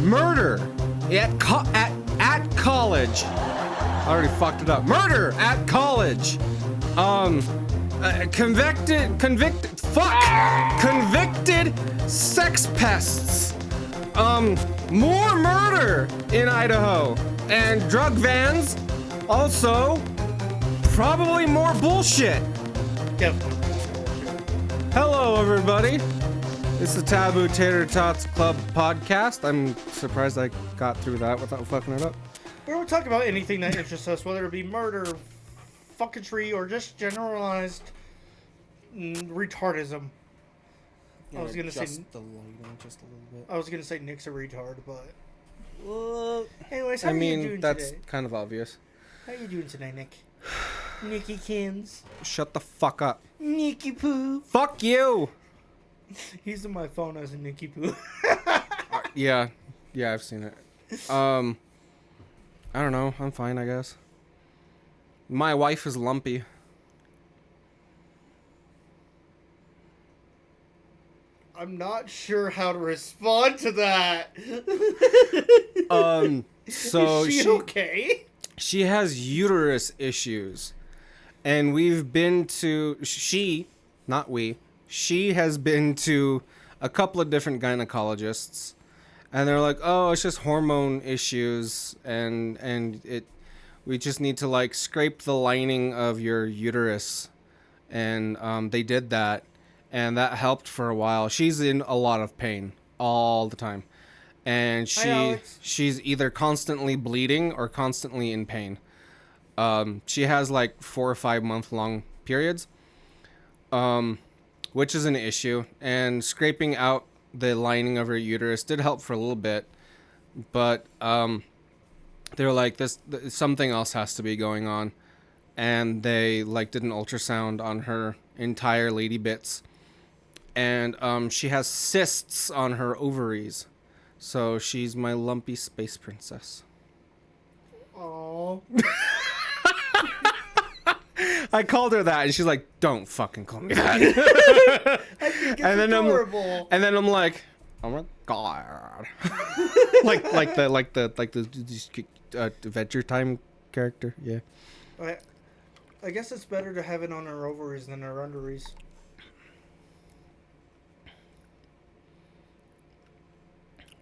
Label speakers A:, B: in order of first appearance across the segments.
A: Murder at college. I already fucked it up. Murder at college. Convicted sex pests. More murder in Idaho. And drug vans. Also, probably more bullshit.
B: Definitely.
A: Hello, everybody. It's the Taboo Tater Tots Club podcast. I'm surprised I got through that without fucking it up.
B: We're talking about anything that interests us, whether it be murder, fucketry, or just generalized retardism.
A: Yeah,
B: I was gonna say
A: the lighting just a little bit.
B: I was gonna say Nick's a retard, but anyways,
A: I mean, that's kind of obvious.
B: How you doing today, Nick? Nicky Kins.
A: Shut the fuck up.
B: Nicky Poo.
A: Fuck you.
B: He's on my phone as a Nicky Poo.
A: Yeah, I've seen it. I don't know. I'm fine, I guess. My wife is lumpy.
B: I'm not sure how to respond to that.
A: So
B: is she okay?
A: She has uterus issues. And we've been to... She has been to a couple of different gynecologists. And they're like, oh, it's just hormone issues. And we just need to, like, scrape the lining of your uterus. And they did that. And that helped for a while. She's in a lot of pain all the time. And she's either constantly bleeding or constantly in pain. She has like 4 or 5 month long periods, which is an issue. And scraping out the lining of her uterus did help for a little bit, but they're like, something else has to be going on. And they like did an ultrasound on her entire lady bits, and she has cysts on her ovaries. So she's my lumpy space princess.
B: Aww.
A: I called her that, and she's like, "Don't fucking call me that."
B: I think it's adorable.
A: And then I'm like, "Oh my god!" like the Adventure Time character, yeah.
B: I guess it's better to have it on her ovaries than her underoos.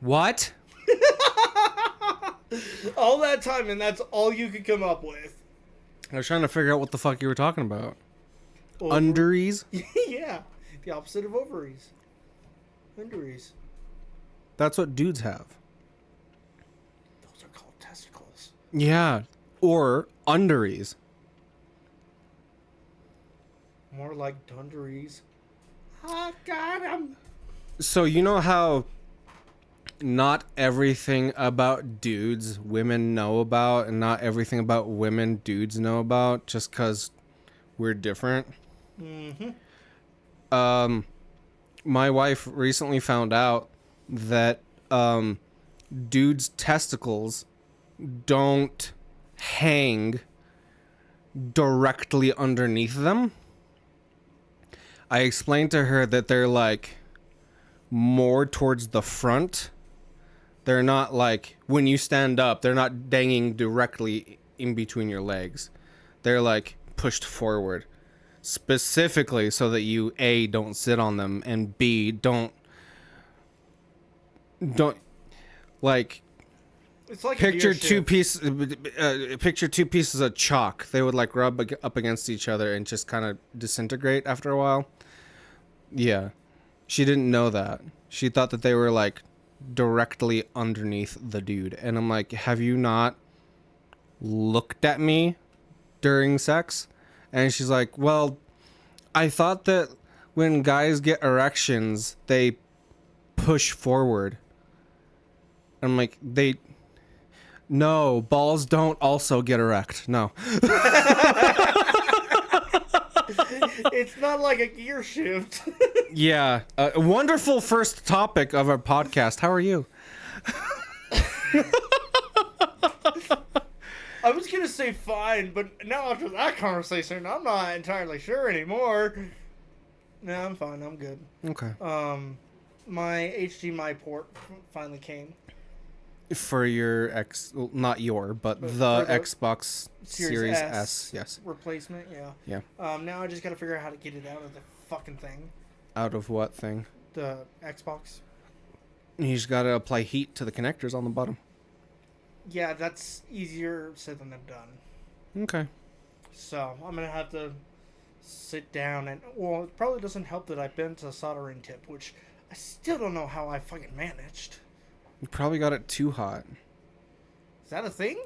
A: What?
B: All that time, and that's all you could come up with.
A: I was trying to figure out what the fuck you were talking about. Underees?
B: Yeah, the opposite of ovaries. Underees.
A: That's what dudes have.
B: Those are called testicles.
A: Yeah, or underees.
B: More like dungarees. Oh, God,
A: So you know how not everything about dudes women know about, and not everything about women dudes know about, just because we're different?
B: Mm-hmm.
A: My wife recently found out that dudes' testicles don't hang directly underneath them. I explained to her that they're like more towards the front. They're not like, when you stand up, they're not dangling directly in between your legs. They're like pushed forward, specifically so that you A, don't sit on them, and B, don't like,
B: it's like
A: picture two pieces of chalk. They would like rub up against each other and just kind of disintegrate after a while. Yeah, she didn't know that. She thought that they were like directly underneath the dude, and I'm like, have you not looked at me during sex? And she's like, well, I thought that when guys get erections, they push forward. I'm like, no, balls don't also get erect. No.
B: It's not like a gear shift.
A: Yeah. A wonderful first topic of our podcast. How are you?
B: I was going to say fine, but now after that conversation, I'm not entirely sure anymore. No, I'm fine. I'm good.
A: Okay.
B: My HDMI port finally came.
A: For your well, not your, but
B: But
A: the
B: for the
A: Xbox Series S. Yes.
B: replacement, yeah.
A: Yeah.
B: Now I just gotta figure out how to get it out of the fucking thing.
A: Out of what thing?
B: The Xbox.
A: You just gotta apply heat to the connectors on the bottom.
B: Yeah, that's easier said than done.
A: Okay.
B: So I'm gonna have to sit down and well, it probably doesn't help that I bent a soldering tip, which I still don't know how I fucking managed.
A: You probably got it too hot.
B: Is that a thing?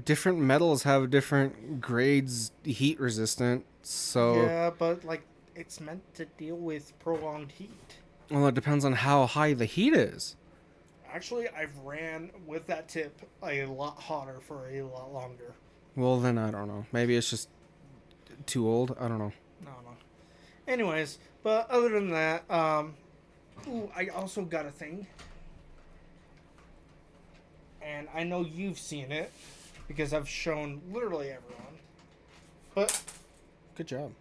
A: Different metals have different grades heat resistant, so
B: Yeah, but like it's meant to deal with prolonged heat.
A: well, it depends on how high the heat is.
B: Actually, I've ran with that tip a lot hotter for a lot longer.
A: Well, then I don't know. Maybe it's just too old. I don't know.
B: No. Anyways, but other than that, ooh, I also got a thing. And I know you've seen it because I've shown literally everyone. But
A: Good job.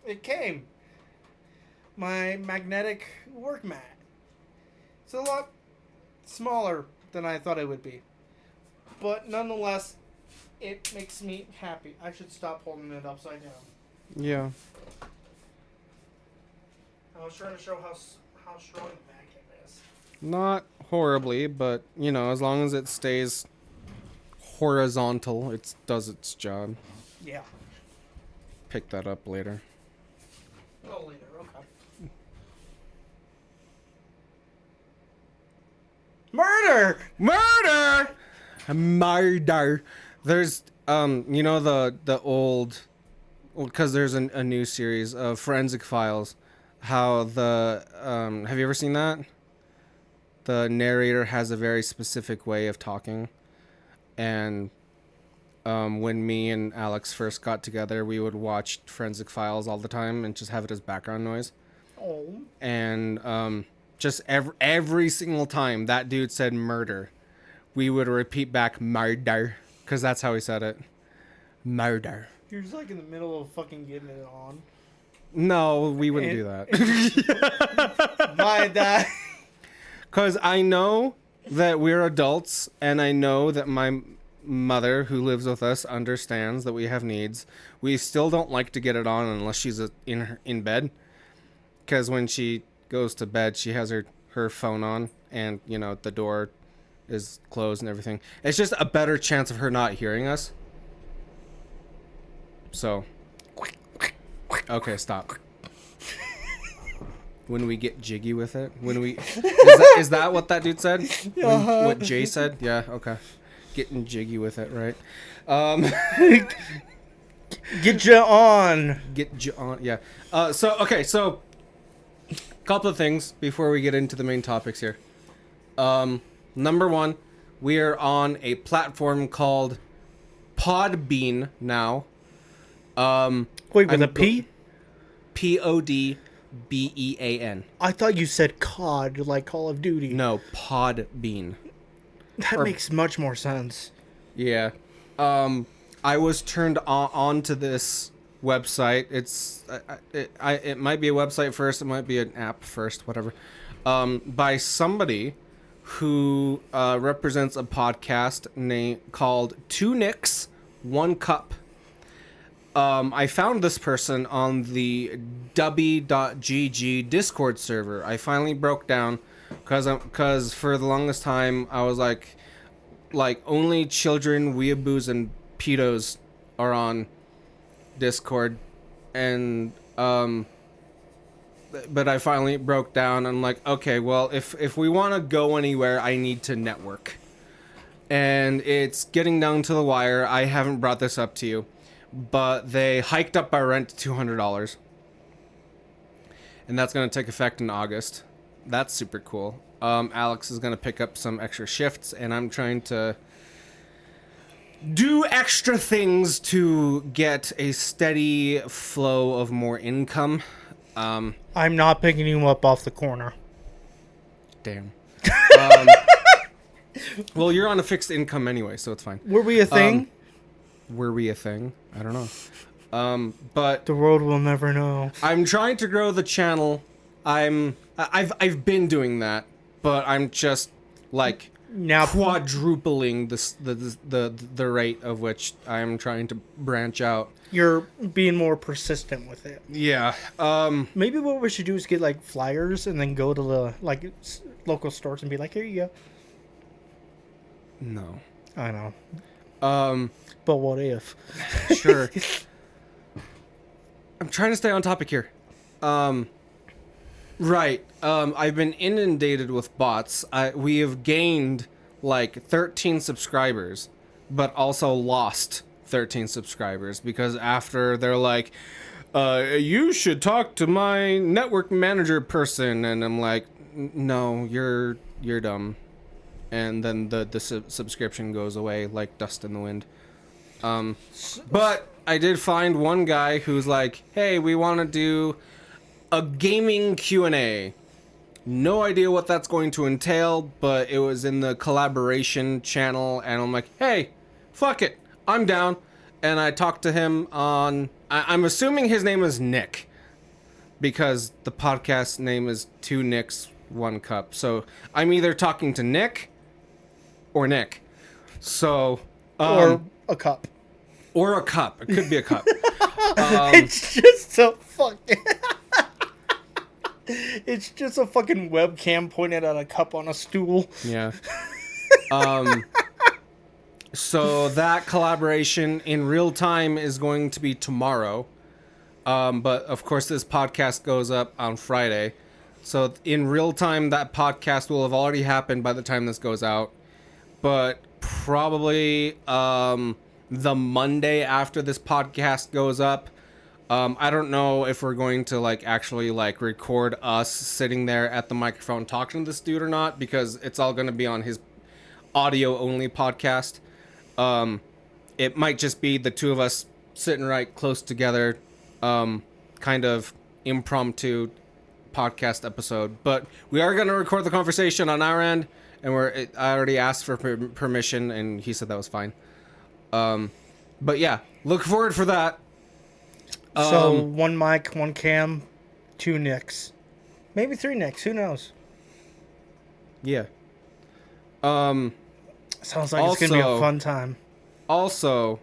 B: it came. My magnetic work mat. It's a lot smaller than I thought it would be. But nonetheless, it makes me happy. I should stop holding it upside down.
A: Yeah.
B: I was trying to show how strong the vacuum is.
A: Not horribly, but you know, as long as it stays horizontal, it does its job.
B: Yeah.
A: Pick that up later.
B: Oh, later. Okay. Murder!
A: Murder! Murder. There's you know the old, because there's a new series of Forensic Files. How the have you ever seen that? The narrator has a very specific way of talking, and when me and Alex first got together, we would watch Forensic Files all the time and just have it as background noise.
B: Oh.
A: And just every single time that dude said murder, we would repeat back murder, because that's how he said it. Murder.
B: You're just like in the middle of fucking getting it on.
A: No, we wouldn't do that.
B: By that.
A: Because I know that we're adults, and I know that my mother, who lives with us, understands that we have needs. We still don't like to get it on unless she's in bed. Because when she goes to bed, she has her phone on, and, you know, the door is closed and everything. It's just a better chance of her not hearing us. So, okay, stop. When we get jiggy with it, is that what that dude said? What Jay said? Yeah, okay. Getting jiggy with it, right?
B: Get you on.
A: Get you on, yeah. So couple of things before we get into the main topics here. Number one, we are on a platform called Podbean now.
B: Wait, with a P?
A: Podbean.
B: I thought you said COD, like Call of Duty.
A: No, Podbean.
B: That makes much more sense.
A: Yeah. I was turned on to this website. It might be a website first, it might be an app first, whatever. By somebody who represents a podcast called Two Nicks, One Cup. I found this person on the w.gg Discord server. I finally broke down because for the longest time I was like only children, weeaboos, and pedos are on Discord, and but I finally broke down. I'm like, okay, well, if we want to go anywhere, I need to network, and it's getting down to the wire. I haven't brought this up to you, but they hiked up our rent to $200, and that's going to take effect in August. That's super cool. Alex is going to pick up some extra shifts, and I'm trying to do extra things to get a steady flow of more income.
B: I'm not picking you up off the corner.
A: Damn. Well, you're on a fixed income anyway, so it's fine.
B: Were we a thing?
A: Were we a thing? I don't know. But
B: The world will never know.
A: I'm trying to grow the channel. I'm I've been doing that, but I'm just like
B: Now,
A: quadrupling the rate of which I'm trying to branch out.
B: you're being more persistent with it.
A: Yeah.
B: Maybe what we should do is get like flyers and then go to the local stores and be like, here you go.
A: No.
B: I know.
A: Um.
B: But what if?
A: Sure. I'm trying to stay on topic here. Right. I've been inundated with bots. We have gained like 13 subscribers, but also lost 13 subscribers because after they're like, you should talk to my network manager person, and I'm like, no, you're dumb, and then the subscription goes away like dust in the wind. But I did find one guy who's like, hey, we want to do a gaming Q&A. No idea what that's going to entail, but it was in the collaboration channel, and I'm like, hey, fuck it, I'm down. And I talked to him on, I'm assuming his name is Nick, because the podcast name is Two Nicks, One Cup. So I'm either talking to Nick or Nick. So,
B: Or a cup.
A: or a cup. It could be a cup.
B: It's just a fucking... It's just a fucking webcam pointed at a cup on a stool.
A: Yeah. So that collaboration in real time is going to be tomorrow. But of course this podcast goes up on Friday. So in real time that podcast will have already happened by the time this goes out. But probably the Monday after this podcast goes up, I don't know if we're going to like actually like record us sitting there at the microphone talking to this dude or not, because it's all going to be on his audio only podcast. It might just be the two of us sitting right close together, kind of impromptu podcast episode. But we are going to record the conversation on our end, and I already asked for permission, and he said that was fine. But yeah, look forward for that.
B: So one mic, one cam, two Nicks. Maybe three Nicks, who knows?
A: Yeah.
B: Sounds like it's going to be a fun time.
A: Also,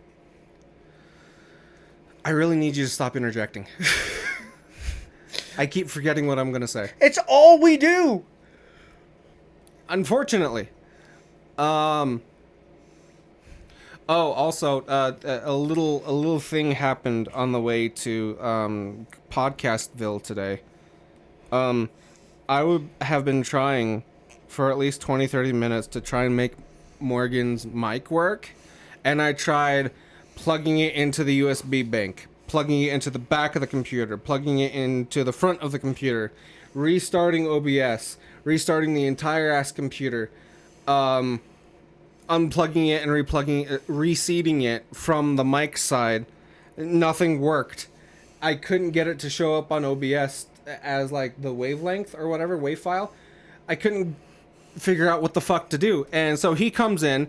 A: I really need you to stop interjecting. I keep forgetting what I'm going to say.
B: It's all we do!
A: Unfortunately. Oh, also, a little thing happened on the way to Podcastville today. I would have been trying for at least 20-30 minutes to try and make Morgan's mic work, and I tried plugging it into the USB bank, plugging it into the back of the computer, plugging it into the front of the computer, restarting OBS, restarting the entire ass computer, unplugging it and replugging it, reseating it from the mic side. Nothing worked. I couldn't get it to show up on OBS as like the wavelength or whatever, wave file. I couldn't figure out what the fuck to do. And so he comes in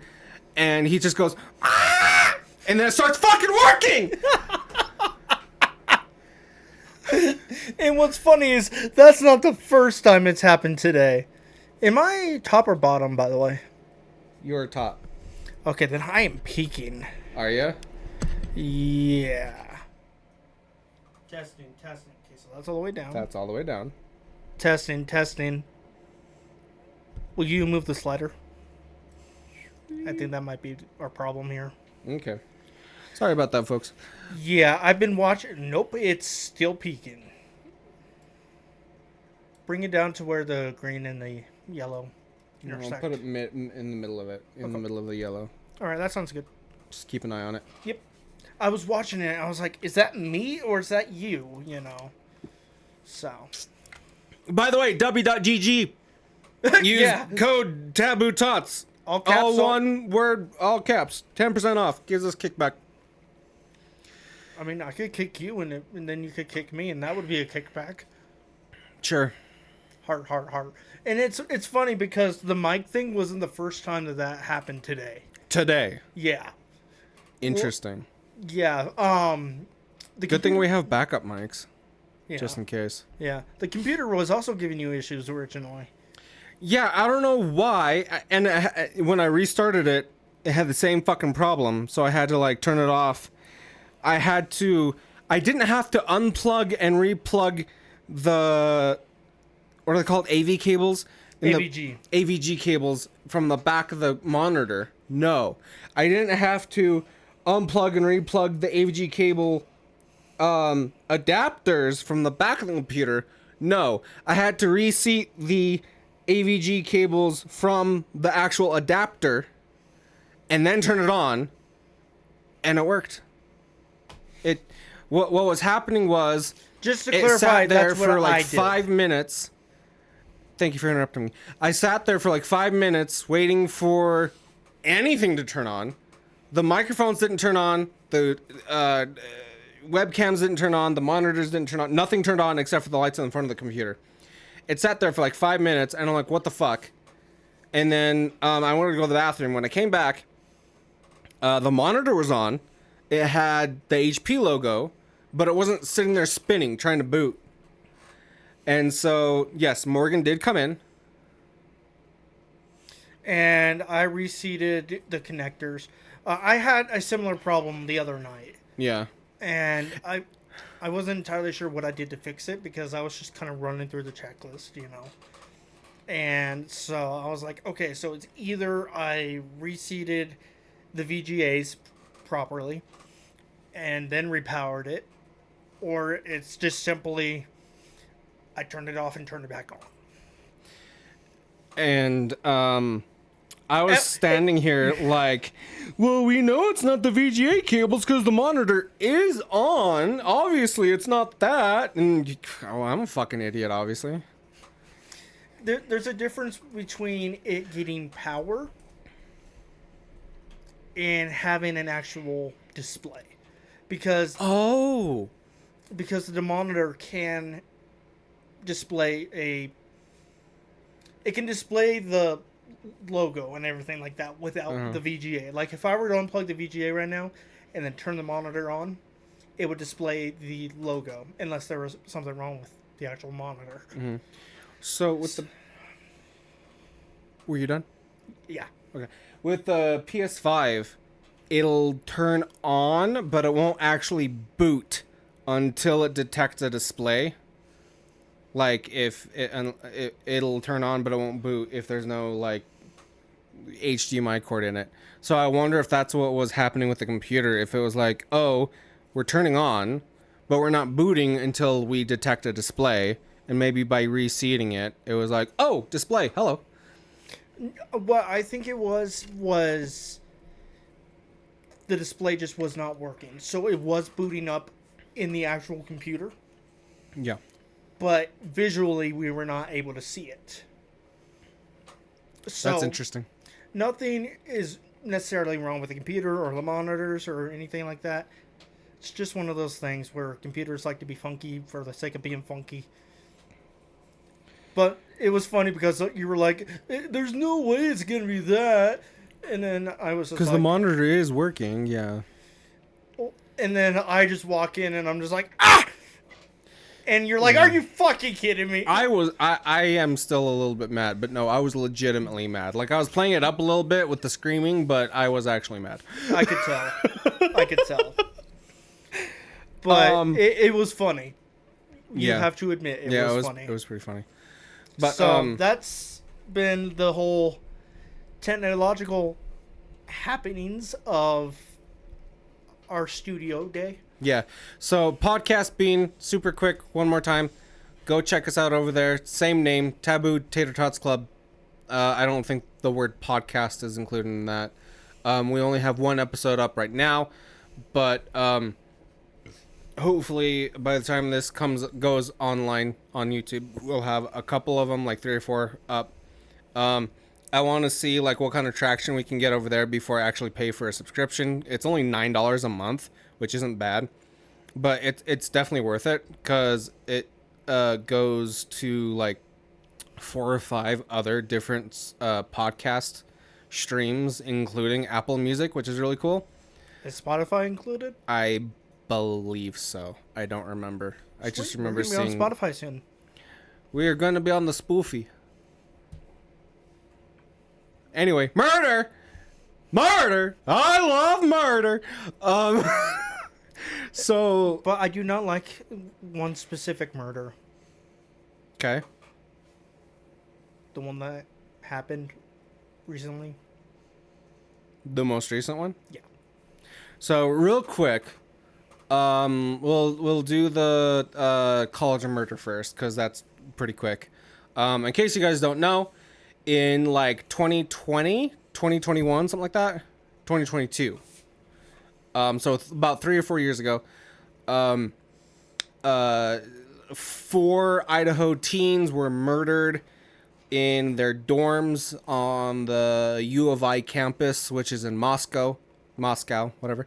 A: and he just goes, ah! And then it starts fucking working!
B: And what's funny is that's not the first time it's happened today. Am I top or bottom, by the way?
A: You're top.
B: Okay, then I am peaking.
A: Are you?
B: Yeah. Testing. Okay, so that's all the way down.
A: That's all the way down.
B: Testing. Will you move the slider? I think that might be our problem here.
A: Okay. Sorry about that, folks.
B: Yeah, I've been watching. Nope, it's still peaking. Bring it down to where the green and the yellow intersect.
A: I'll put it in the middle of it, in the middle of the yellow.
B: All right, that sounds good.
A: Just keep an eye on it.
B: Yep. I was watching it, and I was like, is that me or is that you? You know? So.
A: By the way, w.gg. Use code Taboo Tots.
B: All caps.
A: All one word, all caps. 10% off. Gives us kickback.
B: I mean, I could kick you, and then you could kick me, and that would be a kickback.
A: Sure.
B: Heart. And it's funny because the mic thing wasn't the first time that happened today. Yeah.
A: Interesting.
B: Yeah.
A: Good thing we have backup mics. just in case.
B: Yeah. The computer was also giving you issues originally.
A: Yeah, I don't know why. And when I restarted it, it had the same fucking problem. So I had to like turn it off. I didn't have to unplug and replug the, what are they called? AV cables?
B: AVG.
A: AVG cables from the back of the monitor. No. I didn't have to unplug and replug the AVG cable adapters from the back of the computer. No. I had to reseat the AVG cables from the actual adapter and then turn it on, and it worked. What was happening was,
B: Just to
A: it
B: clarify,
A: sat there
B: that's what
A: for like
B: I did.
A: 5 minutes. Thank you for interrupting me. I sat there for like 5 minutes waiting for anything to turn on. The microphones didn't turn on. The webcams didn't turn on. The monitors didn't turn on. Nothing turned on except for the lights in front of the computer. It sat there for like 5 minutes, and I'm like, what the fuck? And then I wanted to go to the bathroom. When I came back, the monitor was on. It had the HP logo, but it wasn't sitting there spinning, trying to boot. And so, yes, Morgan did come in.
B: And I reseated the connectors. I had a similar problem the other night.
A: Yeah.
B: And I wasn't entirely sure what I did to fix it because I was just kind of running through the checklist, you know. And so I was like, okay, so it's either I reseated the VGAs properly and then repowered it, or it's just simply I turned it off and turned it back on.
A: And I was standing here like, well, we know it's not the VGA cables because the monitor is on. Obviously, it's not that. And I'm a fucking idiot, obviously.
B: There's a difference between it getting power and having an actual display. Because the monitor can display it can display the logo and everything like that without the VGA. Like if I were to unplug the VGA right now and then turn the monitor on, it would display the logo unless there was something wrong with the actual monitor.
A: Mm-hmm. So with the... Were you done?
B: Yeah.
A: Okay. With the PS5, it'll turn on, but it won't actually boot until it detects a display. Like it'll turn on, but it won't boot if there's no like HDMI cord in it. So I wonder if that's what was happening with the computer. If it was like, oh, we're turning on, but we're not booting until we detect a display, and maybe by reseating it, it was like, oh, display, hello.
B: What I think it was the display just was not working. So it was booting up in the actual computer.
A: Yeah.
B: But visually, we were not able to see it. So
A: that's interesting.
B: Nothing is necessarily wrong with the computer or the monitors or anything like that. It's just one of those things where computers like to be funky for the sake of being funky. But it was funny because you were like, there's no way it's going to be that. And then I was just
A: because
B: like...
A: the monitor is working, yeah.
B: And then I just walk in and I'm just like, ah! And you're like, are you fucking kidding me?
A: I am still a little bit mad, but no, I was legitimately mad. Like, I was playing it up a little bit with the screaming, but I was actually mad.
B: I could tell. But it was funny. You have to admit, it was funny.
A: It was pretty funny. But,
B: so that's been the whole technological happenings of our studio day.
A: Yeah. So podcast being super quick, one more time. Go check us out over there. Same name, Taboo Tater Tots Club. I don't think the word podcast is included in that. We only have one episode up right now, but hopefully by the time this goes online on YouTube, we'll have a couple of them, like 3 or 4 up. I want to see like what kind of traction we can get over there before I actually pay for a subscription. It's only $9 a month, which isn't bad, but it's definitely worth it because it goes to like 4 or 5 other different podcast streams, including Apple Music, which is really cool.
B: Is Spotify included?
A: I believe so. I don't remember. I just
B: Sweet,
A: remember
B: we're gonna
A: seeing.
B: be on Spotify soon.
A: We are going to be on the spoofy. Anyway, murder! Murder! I love murder! Um, so...
B: But I do not like one specific murder.
A: Okay.
B: The one that happened recently.
A: The most recent one?
B: Yeah.
A: So, real quick, we'll do the College of Murder first, because that's pretty quick. In case you guys don't know, in like 2020, 2021, something like that, 2022. So about 3 or 4 years ago, 4 Idaho teens were murdered in their dorms on the U of I campus, which is in Moscow, whatever.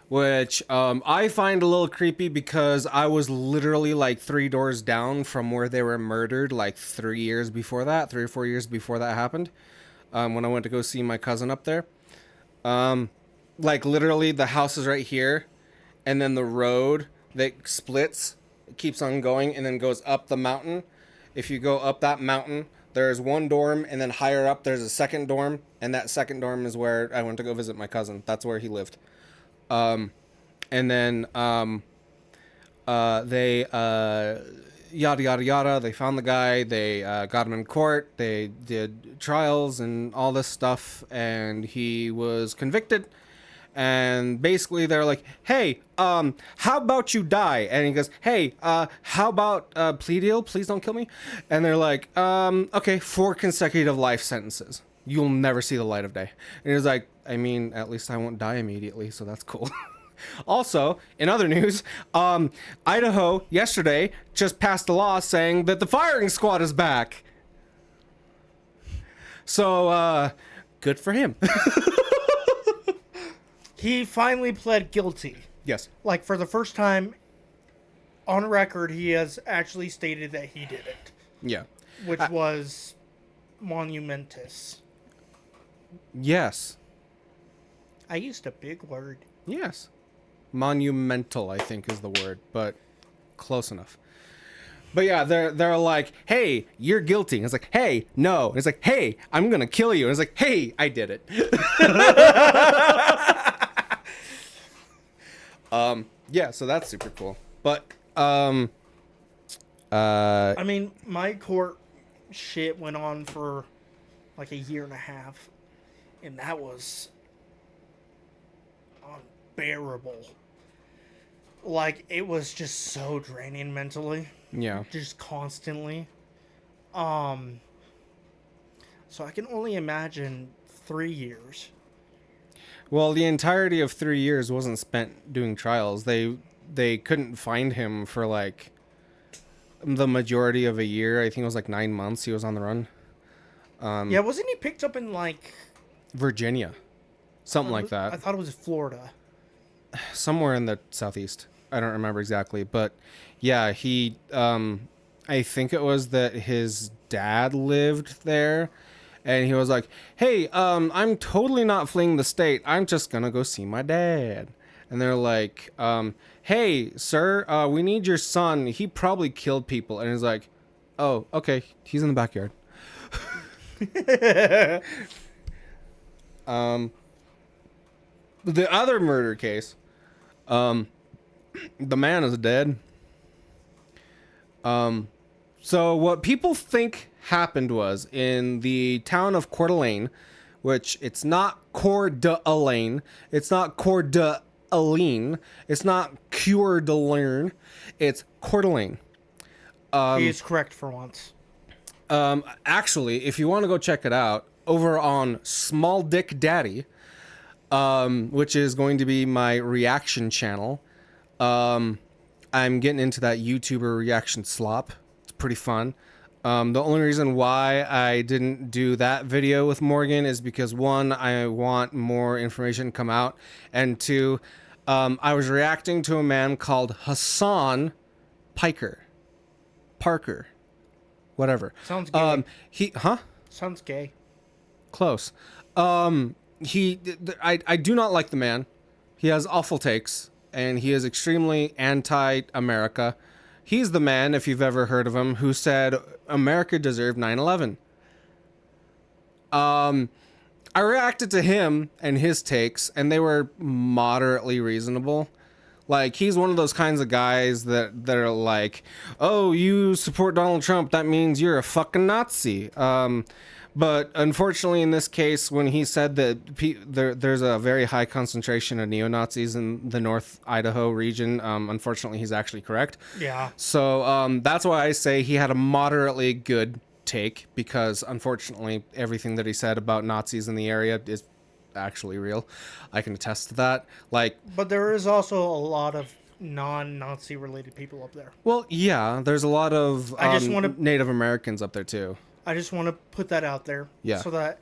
A: Which I find a little creepy because I was literally like 3 doors down from where they were murdered, like 3 years before that, 3 or 4 years before that happened, when I went to go see my cousin up there. Like literally the house is right here, and then the road that splits, it keeps on going and then goes up the mountain. If you go up that mountain, there's one dorm, and then higher up there's a second dorm, and that second dorm is where I went to go visit my cousin. That's where he lived. And then they yada yada yada. They found the guy. They got him in court. They did trials and all this stuff, and he was convicted. And basically, they're like, "Hey, how about you die?" And he goes, "Hey, how about plea deal? Please don't kill me." And they're like, "Okay, 4 consecutive life sentences. You'll never see the light of day." And he was like, "I mean, at least I won't die immediately, so that's cool." Also, in other news, Idaho yesterday just passed a law saying that the firing squad is back. So, good for him.
B: He finally pled guilty.
A: Yes.
B: Like, for the first time on record, he has actually stated that he did it.
A: Yeah.
B: Which was monumentous.
A: Yes.
B: I used a big word.
A: Yes. Monumental, I think, is the word, but close enough. But yeah, they're like, "Hey, you're guilty." And it's like, "Hey, no." And it's like, "Hey, I'm gonna kill you." And it's like, "Hey, I did it." Yeah, so that's super cool. But
B: I mean, my court shit went on for like 1.5 years, and that was unbearable. Like, it was just so draining mentally.
A: yeah.
B: Just constantly. So I can only imagine 3 years.
A: Well, the entirety of 3 years wasn't spent doing trials. They couldn't find him for like the majority of a year. I think it was like 9 months he was on the run.
B: Yeah, wasn't he picked up in like
A: Virginia. Something like
B: I
A: that.
B: thought it was Florida.
A: Somewhere in the southeast. I don't remember exactly, but yeah, he I think it was that his dad lived there, and he was like, "Hey, I'm totally not fleeing the state. I'm just gonna go see my dad." And they're like, "Hey, sir, we need your son. He probably killed people." And he's like, "Oh, okay. He's in the backyard." The other murder case, the man is dead. So what people think happened was in the town of Coeur d'Alene, which it's not Coeur d'Alene, it's not Coeur d'Alene, it's not Coeur d'Alene, it's Coeur d'Alene.
B: He is correct for once.
A: Actually, if you want to go check it out, over on Small Dick Daddy, which is going to be my reaction channel. I'm getting into that YouTuber reaction slop. It's pretty fun. The only reason why I didn't do that video with Morgan is because 1, I want more information to come out, and 2, I was reacting to a man called Hassan Parker, whatever.
B: Sounds gay.
A: Sounds
B: gay.
A: Close. I do not like the man. He has awful takes, and he is extremely anti-America. He's the man, if you've ever heard of him, who said America deserved 9/11. I reacted to him and his takes, and they were moderately reasonable. Like, he's one of those kinds of guys that are like, oh, you support Donald Trump, that means you're a fucking Nazi. But unfortunately, in this case, when he said that there's a very high concentration of neo-Nazis in the North Idaho region, unfortunately, he's actually correct.
B: Yeah.
A: So that's why I say he had a moderately good take, because unfortunately, everything that he said about Nazis in the area is actually real. I can attest to that. Like,
B: But there is also a lot of non-Nazi related people up there.
A: well, yeah, there's a lot of
B: I just wanna-
A: Native Americans up there too.
B: I just want to put that out there.
A: Yeah.
B: So that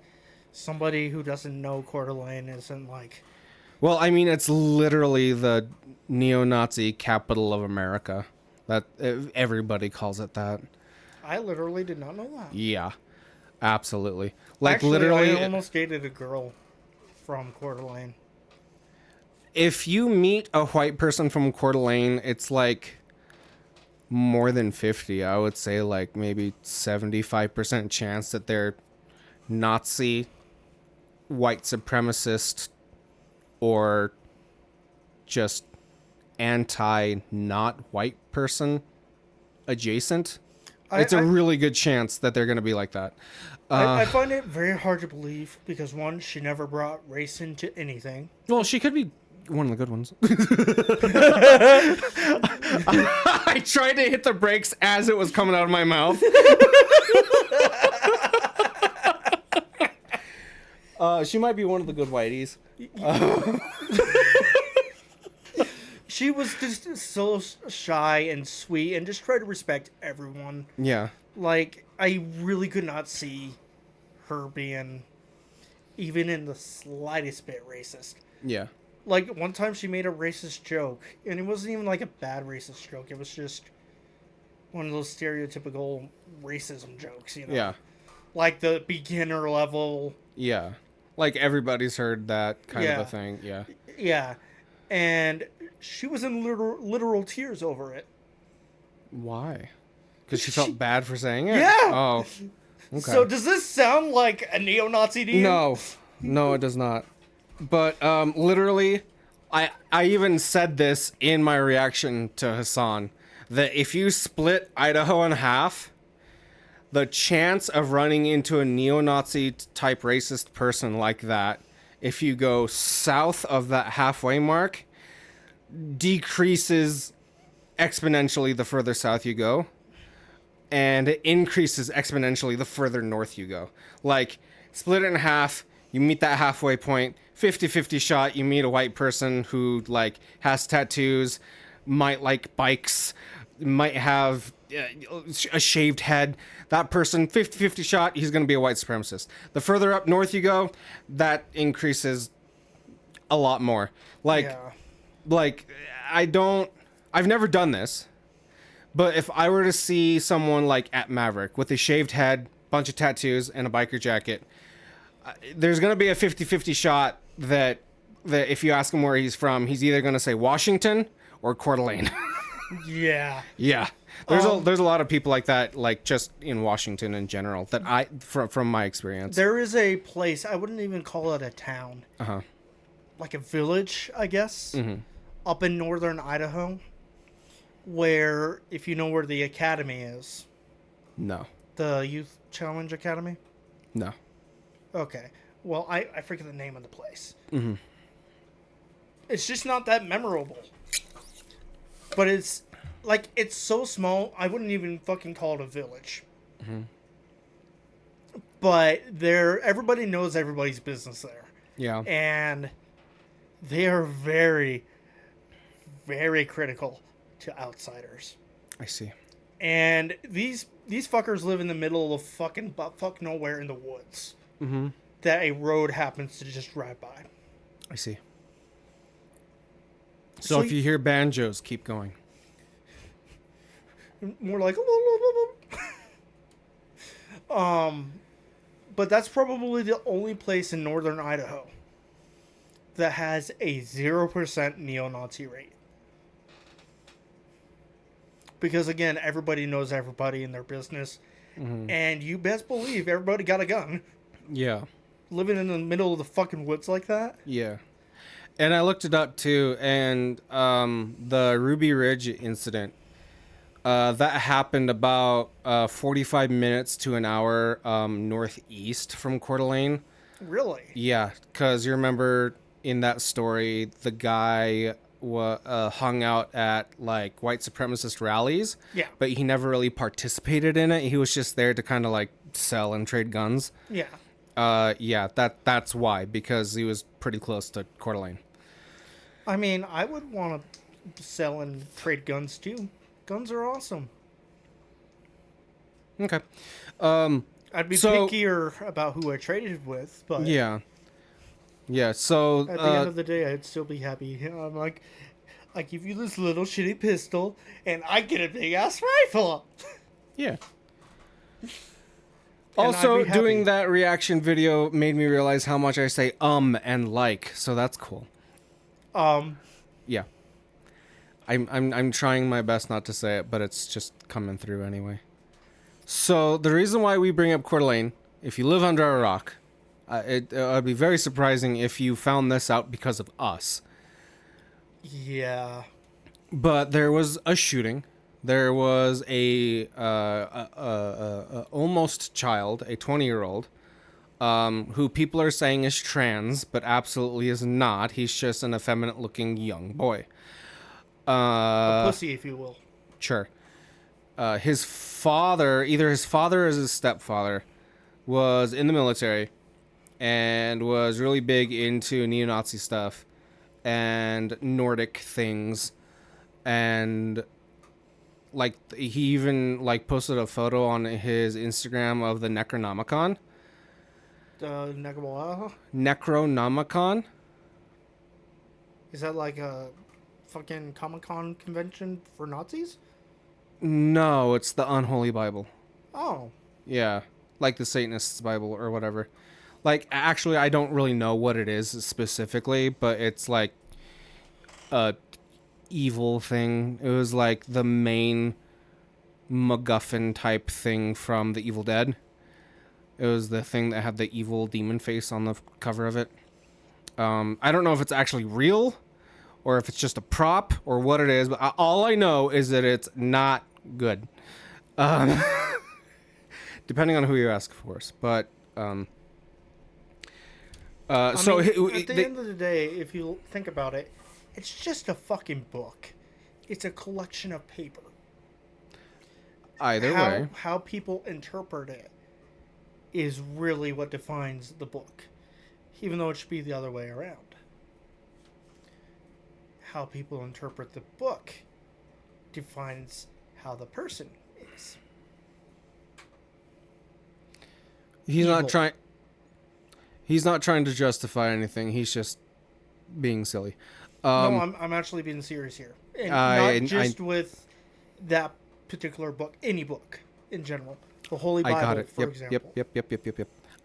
B: somebody who doesn't know Coeur d'Alene isn't like...
A: Well, I mean, it's literally the neo-Nazi capital of America. That everybody calls it that.
B: I literally did not know that.
A: Yeah, absolutely. Like,
B: Actually,
A: literally,
B: I almost dated a girl from Coeur d'Alene.
A: if you meet a white person from Coeur d'Alene, it's like more than 50. I would say like maybe 75% chance that they're Nazi, white supremacist, or just anti-not white person adjacent. It's a really good chance that they're going to be like that.
B: I find it very hard to believe because, one, she never brought race into anything.
A: Well, she could be one of the good ones. I tried to hit the brakes as it was coming out of my mouth. She might be one of the good whiteys.
B: She was just so shy and sweet and just tried to respect everyone.
A: Yeah.
B: Like, I really could not see her being even in the slightest bit racist.
A: Yeah.
B: Like, one time she made a racist joke, and it wasn't even like a bad racist joke. It was just one of those stereotypical racism jokes, you know?
A: Yeah.
B: Like the beginner level.
A: Yeah. Like, everybody's heard that kind of
B: Yeah.
A: a thing. Yeah.
B: Yeah. And she was in literal tears over it.
A: Why? Because she felt bad for saying it?
B: Yeah.
A: Oh. Okay.
B: So does this sound like a neo-Nazi to you?
A: No. No, it does not. But literally, I even said this in my reaction to Hassan, that if you split Idaho in half, the chance of running into a neo-Nazi type racist person like that, if you go south of that halfway mark, decreases exponentially the further south you go, and it increases exponentially the further north you go. Like, split it in half, you meet that halfway point, 50-50 shot, you meet a white person who, like, has tattoos, might like bikes, might have a shaved head. That person, 50-50 shot, he's going to be a white supremacist. The further up north you go, that increases a lot more. Like,
B: Yeah.
A: like, I've never done this, but if I were to see someone like at Maverick with a shaved head, bunch of tattoos, and a biker jacket, there's going to be a 50-50 shot that if you ask him where he's from, he's either going to say Washington or Coeur d'Alene.
B: Yeah.
A: Yeah. There's a lot of people like that, like just in Washington in general, that from my experience.
B: There is a place, I wouldn't even call it a town.
A: Uh-huh.
B: Like a village, I guess,
A: Mm-hmm.
B: up in northern Idaho, where, if you know where the academy is,
A: No.
B: the Youth Challenge Academy.
A: No.
B: Okay. Well, I forget the name of the place.
A: Mm-hmm.
B: It's just not that memorable. But it's, like, it's so small, I wouldn't even fucking call it a village.
A: Mm-hmm.
B: But everybody knows everybody's business there.
A: Yeah.
B: And they are very, very critical to outsiders.
A: I see.
B: And these fuckers live in the middle of fucking buttfuck nowhere in the woods.
A: Mm-hmm.
B: That a road happens to just drive by.
A: I see. So if you hear banjos, keep going.
B: More like but that's probably the only place in northern Idaho that has a 0% neo-Nazi rate. because again, everybody knows everybody in their business, and you best believe everybody got a gun.
A: Yeah.
B: Living in the middle of the fucking woods like that.
A: Yeah. And I looked it up too, and the Ruby Ridge incident, that happened about 45 minutes to an hour northeast from Coeur d'Alene.
B: Really?
A: Yeah, because you remember in that story, the guy hung out at like white supremacist rallies.
B: Yeah.
A: But he never really participated in it. He was just there to kind of like sell and trade guns.
B: Yeah.
A: Yeah, that's why, because he was pretty close to Coeur d'Alene.
B: I mean, I would want to sell and trade guns too. Guns are awesome.
A: Okay.
B: I'd be
A: So-
B: pickier about who I traded with, but
A: Yeah. Yeah, so
B: at the end of the day, I'd still be happy. I'm like, I give you this little shitty pistol, and I get a big ass rifle.
A: yeah.
B: And
A: Also,
B: I'd be happy.
A: doing that reaction video made me realize how much I say and like, so that's cool. Yeah. I'm trying my best not to say it, but it's just coming through anyway. So the reason why we bring up Coeur d'Alene, if you live under a rock, it would be very surprising if you found this out because of us.
B: Yeah.
A: But there was a shooting. There was a almost child, a 20-year-old, who people are saying is trans, but absolutely is not. He's just an effeminate-looking young boy.
B: A pussy, if you will.
A: Sure. His father, either his father or his stepfather, was in the military and was really big into neo-Nazi stuff and Nordic things, and like he even like posted a photo on his Instagram of the Necronomicon. Necronomicon.
B: Is that like a fucking Comic-Con convention for Nazis?
A: No, it's the Unholy Bible.
B: Oh.
A: Yeah, like the Satanists' Bible or whatever. Like, actually, I don't really know what it is specifically, but it's like a evil thing. It was like the main MacGuffin type thing from The Evil Dead. It was the thing that had the evil demon face on the cover of it. I don't know if it's actually real or if it's just a prop or what it is, but all I know is that it's not good. Depending on who you ask, of course. But
B: At the end of the day, if you think about it, it's just a fucking book. It's a collection of paper.
A: Either way.
B: How people interpret it is really what defines the book. Even though it should be the other way around. How people interpret the book defines how the person is.
A: He's
B: Evil.
A: not trying to justify anything. He's just being silly.
B: No, I'm actually being serious here. And not just with that particular book. Any book in general. The Holy Bible,
A: I got it.
B: for example.
A: Yep.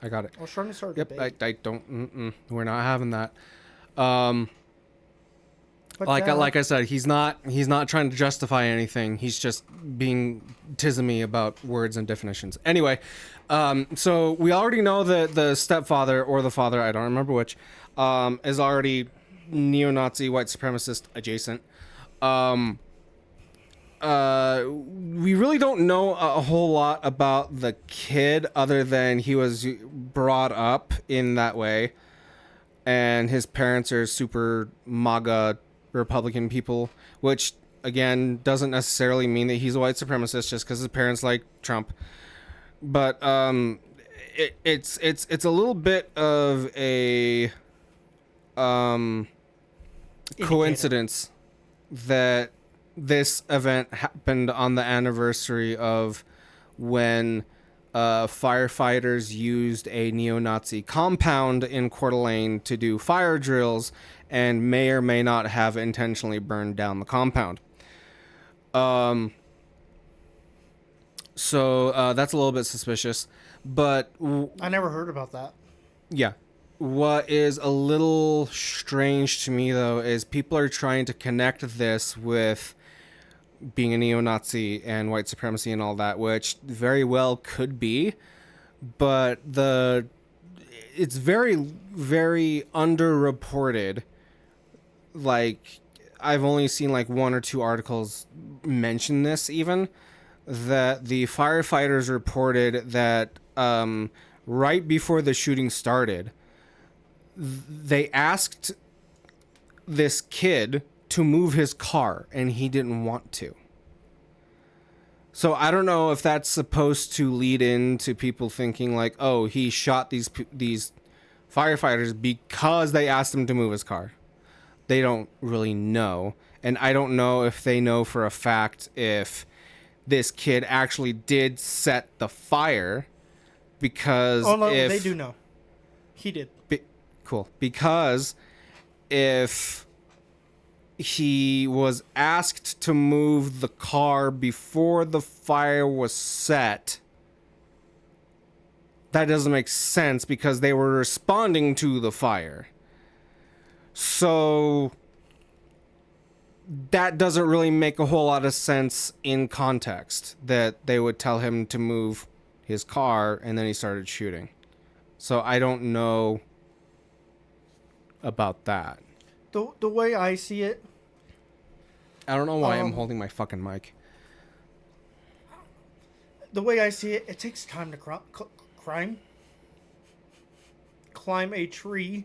A: I got it.
B: I was trying to start a
A: Yep,
B: debate.
A: I don't. We're not having that.
B: But
A: Like I said, he's not trying to justify anything. He's just being tismy about words and definitions. Anyway, so we already know that the stepfather or the father, I don't remember which, is already neo-Nazi, white supremacist adjacent. We really don't know a whole lot about the kid other than he was brought up in that way, and his parents are super MAGA Republican people, which again doesn't necessarily mean that he's a white supremacist just because his parents like Trump. But it's a little bit of a coincidence that this event happened on the anniversary of when firefighters used a neo-Nazi compound in Coeur d'Alene to do fire drills and may or may not have intentionally burned down the compound. So that's a little bit suspicious, but
B: I never heard about that.
A: yeah. What is a little strange to me, though, is people are trying to connect this with being a neo-Nazi and white supremacy and all that, which very well could be, but it's very, very underreported. Like, I've only seen like one or two articles mention this, even that the firefighters reported that right before the shooting started, they asked this kid to move his car and he didn't want to. So I don't know if that's supposed to lead into people thinking like, oh, he shot these firefighters because they asked him to move his car. They don't really know. And I don't know if they know for a fact if this kid actually did set the fire, because
B: Oh no,
A: if
B: they do know. He did.
A: cool, because if he was asked to move the car before the fire was set, that doesn't make sense because they were responding to the fire. So that doesn't really make a whole lot of sense in context that they would tell him to move his car and then he started shooting. So I don't know about that.
B: The way I see it,
A: I don't know why I'm holding my fucking mic.
B: the way I see it, it takes time to climb a tree,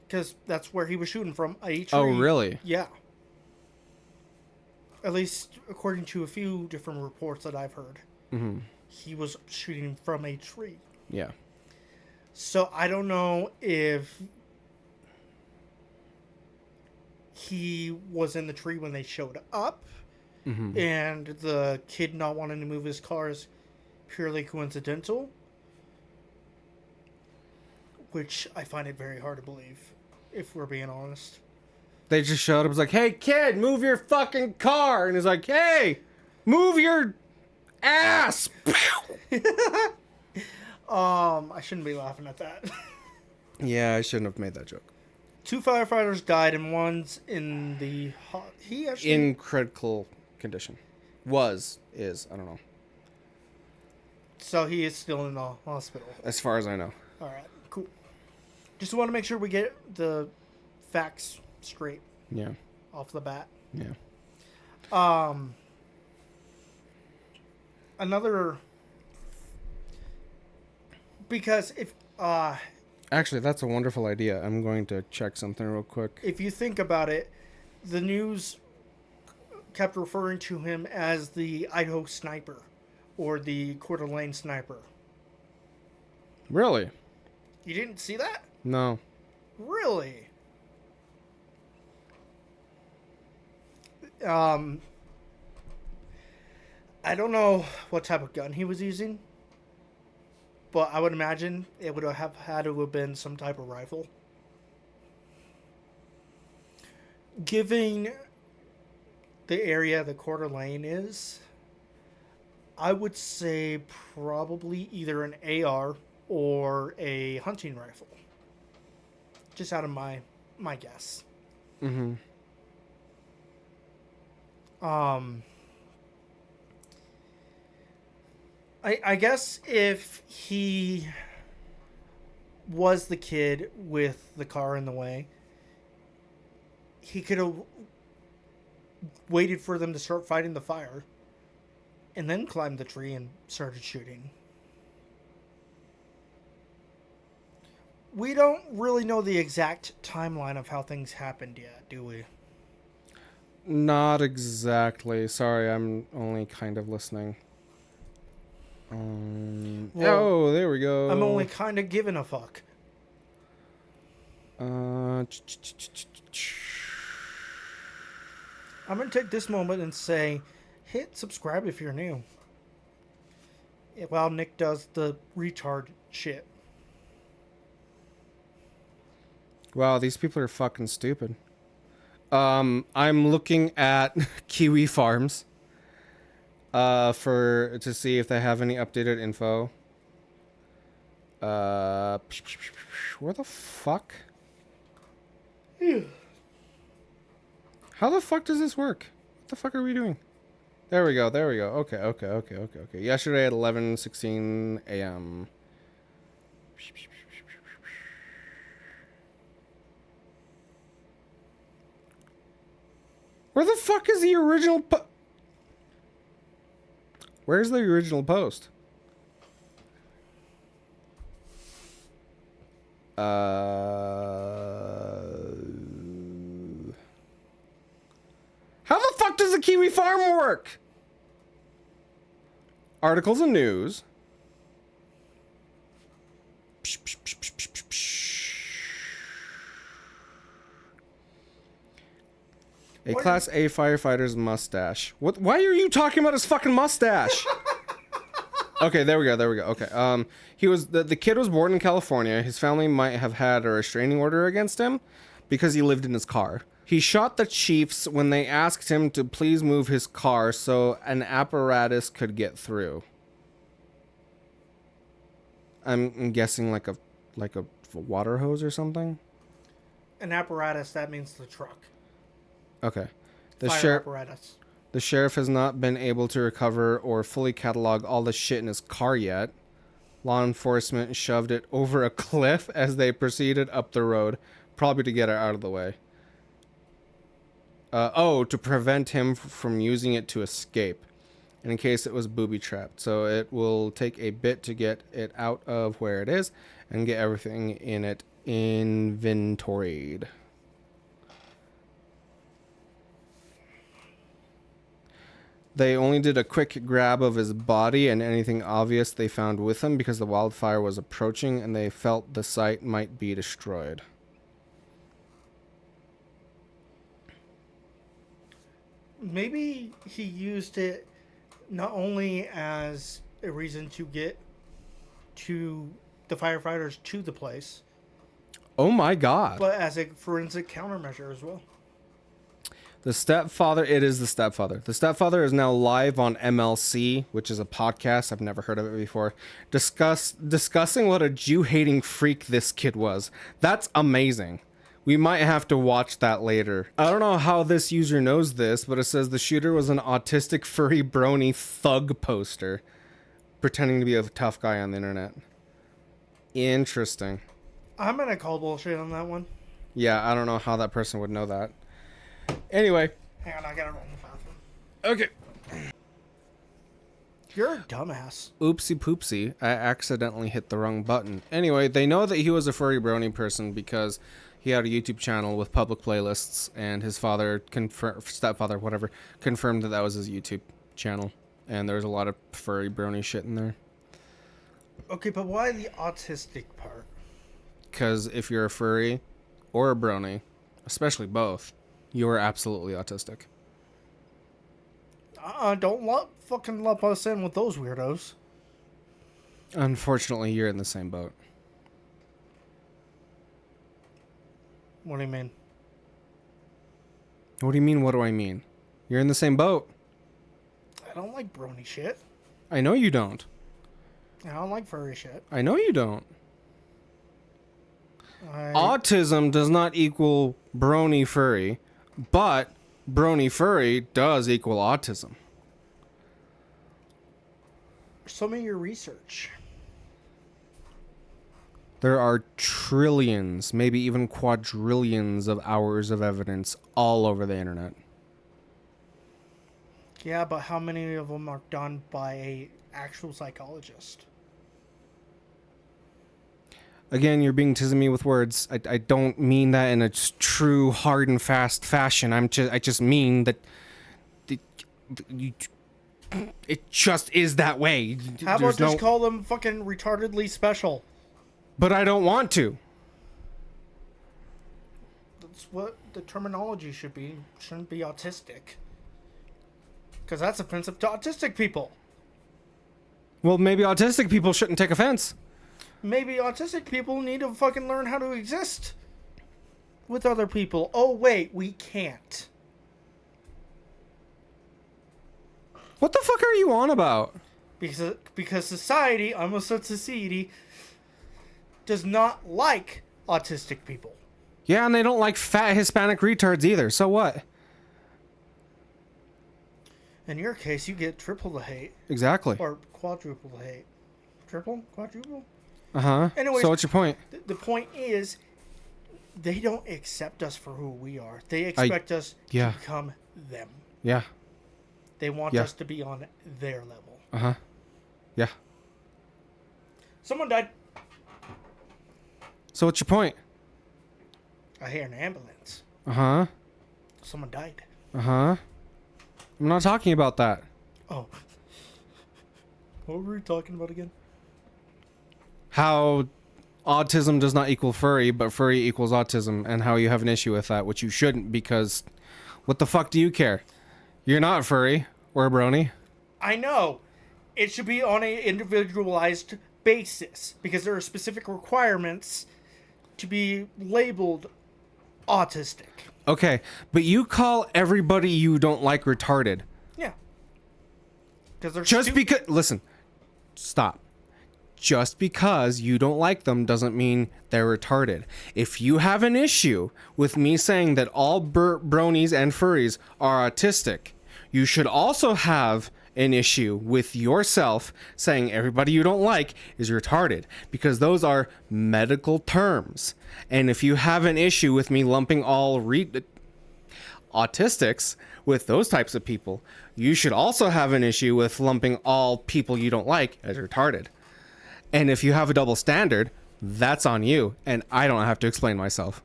B: because that's where he was shooting from, a tree.
A: Oh, really?
B: Yeah. At least according to a few different reports that I've heard.
A: Mm-hmm.
B: He was shooting from a tree.
A: Yeah.
B: So I don't know if he was in the tree when they showed up,
A: Mm-hmm.
B: and the kid not wanting to move his car is purely coincidental, which I find it very hard to believe, if we're being honest.
A: They just showed up. Was like, "Hey, kid, move your fucking car," and he's like, "Hey, move your ass."
B: I shouldn't be laughing at that.
A: Yeah, I shouldn't have made that joke.
B: 2 firefighters died, and one's in the
A: In critical condition. Is, I don't know.
B: So he is still in the hospital.
A: As far as I know.
B: All right, cool. Just want to make sure we get the facts straight.
A: Yeah.
B: Off the bat.
A: Yeah.
B: Another, because if
A: Actually, that's a wonderful idea. I'm going to check something real quick.
B: if you think about it, the news kept referring to him as the Idaho sniper or the Coeur d'Alene sniper.
A: Really?
B: You didn't see that?
A: No.
B: Really? I don't know what type of gun he was using, but I would imagine it would have had to have been some type of rifle. Giving the area the Coeur d'Alene is, I would say probably either an AR or a hunting rifle. Just out of my guess.
A: Mm-hmm.
B: I guess if he was the kid with the car in the way, he could have waited for them to start fighting the fire and then climbed the tree and started shooting. We don't really know the exact timeline of how things happened yet, do we?
A: Not exactly. Sorry, I'm only kind of listening.
B: Well,
A: there we go.
B: I'm only kind of giving a fuck.
A: Uh,
B: I'm going to take this moment and say, hit subscribe if you're new. While Nick does the retard shit.
A: Wow, these people are fucking stupid. I'm looking at Kiwi Farms to see if they have any updated info. Where the fuck? How the fuck does this work? What the fuck are we doing? There we go. Okay. Yesterday at 11:16 a.m. Where the fuck is the original Where's the original post? How the fuck does the Kiwi Farm work? Articles and news. A Class A firefighter's mustache. What? Why are you talking about his fucking mustache? Okay, there we go. Okay, he was the kid was born in California. His family might have had a restraining order against him because he lived in his car. He shot the chiefs when they asked him to please move his car so an apparatus could get through. I'm guessing like a water hose or something.
B: An apparatus, that means the truck.
A: Okay.
B: Fire apparatus.
A: The sheriff has not been able to recover or fully catalog all the shit in his car yet. Law enforcement shoved it over a cliff as they proceeded up the road, probably to get it out of the way. To prevent him from using it to escape, in case it was booby-trapped. So it will take a bit to get it out of where it is and get everything in it inventoried. They only did a quick grab of his body and anything obvious they found with him because the wildfire was approaching and they felt the site might be destroyed.
B: Maybe he used it not only as a reason to get to the firefighters to the place.
A: Oh my god.
B: But as a forensic countermeasure as well.
A: The stepfather, it is the stepfather. The stepfather is now live on MLC, which is a podcast. I've never heard of it before. Discussing what a Jew-hating freak this kid was. That's amazing. We might have to watch that later. I don't know how this user knows this, but it says the shooter was an autistic furry brony thug poster, pretending to be a tough guy on the internet. Interesting.
B: I'm gonna call bullshit on that one.
A: Yeah, I don't know how that person would know that. Anyway.
B: Hang on, I gotta run the bathroom.
A: Okay.
B: You're a dumbass.
A: Oopsie poopsie. I accidentally hit the wrong button. Anyway, they know that he was a furry brony person because he had a YouTube channel with public playlists, and his stepfather, whatever, confirmed that that was his YouTube channel. And there was a lot of furry brony shit in there.
B: Okay, but why the autistic part?
A: Because if you're a furry or a brony, especially both, you are absolutely autistic.
B: Don't fucking lump us in with those weirdos.
A: Unfortunately, you're in the same boat.
B: What do you mean?
A: What do you mean, what do I mean? You're in the same boat.
B: I don't like brony shit.
A: I know you don't.
B: I don't like furry shit.
A: I know you don't. Autism does not equal brony furry, but brony furry does equal autism.
B: Show me your research.
A: There are trillions, maybe even quadrillions of hours of evidence all over the internet.
B: Yeah, but how many of them are done by a actual psychologist?
A: Again, you're being tizzy me with words. I don't mean that in a true hard and fast fashion. I just mean that it just is that way.
B: How about just call them fucking retardedly special?
A: But I don't want to.
B: That's what the terminology should be. Shouldn't be autistic. Because that's offensive to autistic people.
A: Well, maybe autistic people shouldn't take offense.
B: Maybe autistic people need to fucking learn how to exist with other people. Oh, wait, we can't.
A: What the fuck are you on about?
B: Because society, almost a society, does not like autistic people.
A: Yeah, and they don't like fat Hispanic retards either, so what?
B: In your case, you get triple the hate.
A: Exactly.
B: Or quadruple the hate. Triple? Quadruple?
A: Uh-huh.
B: Anyways,
A: So what's your point?
B: The point is, they don't accept us for who we are. They expect us to become them.
A: Yeah.
B: They want us to be on their level.
A: Uh-huh. Yeah.
B: Someone died.
A: So what's your point?
B: I hear an ambulance.
A: Uh-huh.
B: Someone died.
A: Uh-huh. I'm not talking about that.
B: Oh. What were we talking about again?
A: How autism does not equal furry, but furry equals autism, and how you have an issue with that, which you shouldn't, because what the fuck do you care? You're not furry or a brony.
B: I know. It should be on an individualized basis, because there are specific requirements to be labeled autistic.
A: Okay, but you call everybody you don't like retarded.
B: Yeah. Because they're
A: Just because... Listen. Stop. Just because you don't like them doesn't mean they're retarded. If you have an issue with me saying that all bronies and furries are autistic, you should also have an issue with yourself saying everybody you don't like is retarded, because those are medical terms. And if you have an issue with me lumping all autistics with those types of people, you should also have an issue with lumping all people you don't like as retarded. And if you have a double standard, that's on you, and I don't have to explain myself.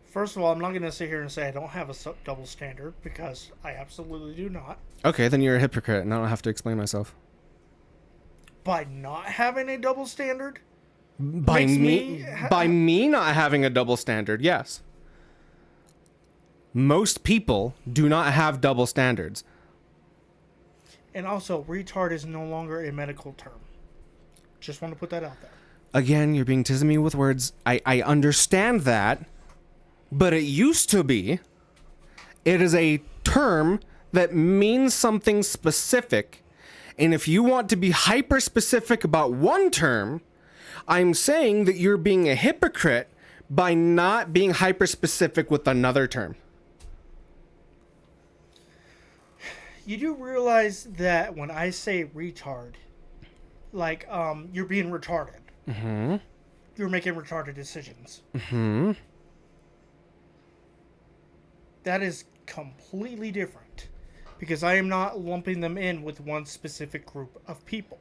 B: First of all, I'm not going to sit here and say I don't have a double standard, because I absolutely do not.
A: Okay, then you're a hypocrite, and I don't have to explain myself.
B: By not having a double standard?
A: By me not having a double standard, yes. Most people do not have double standards.
B: And also, retard is no longer a medical term. Just want to put that out there.
A: Again, you're being teasing me with words. I understand that, but it used to be. It is a term that means something specific, and if you want to be hyper specific about one term, I'm saying that you're being a hypocrite by not being hyper specific with another term.
B: You do realize that when I say retard, like, you're being retarded.
A: Mm-hmm.
B: You're making retarded decisions.
A: Mm-hmm.
B: That is completely different, because I am not lumping them in with one specific group of people.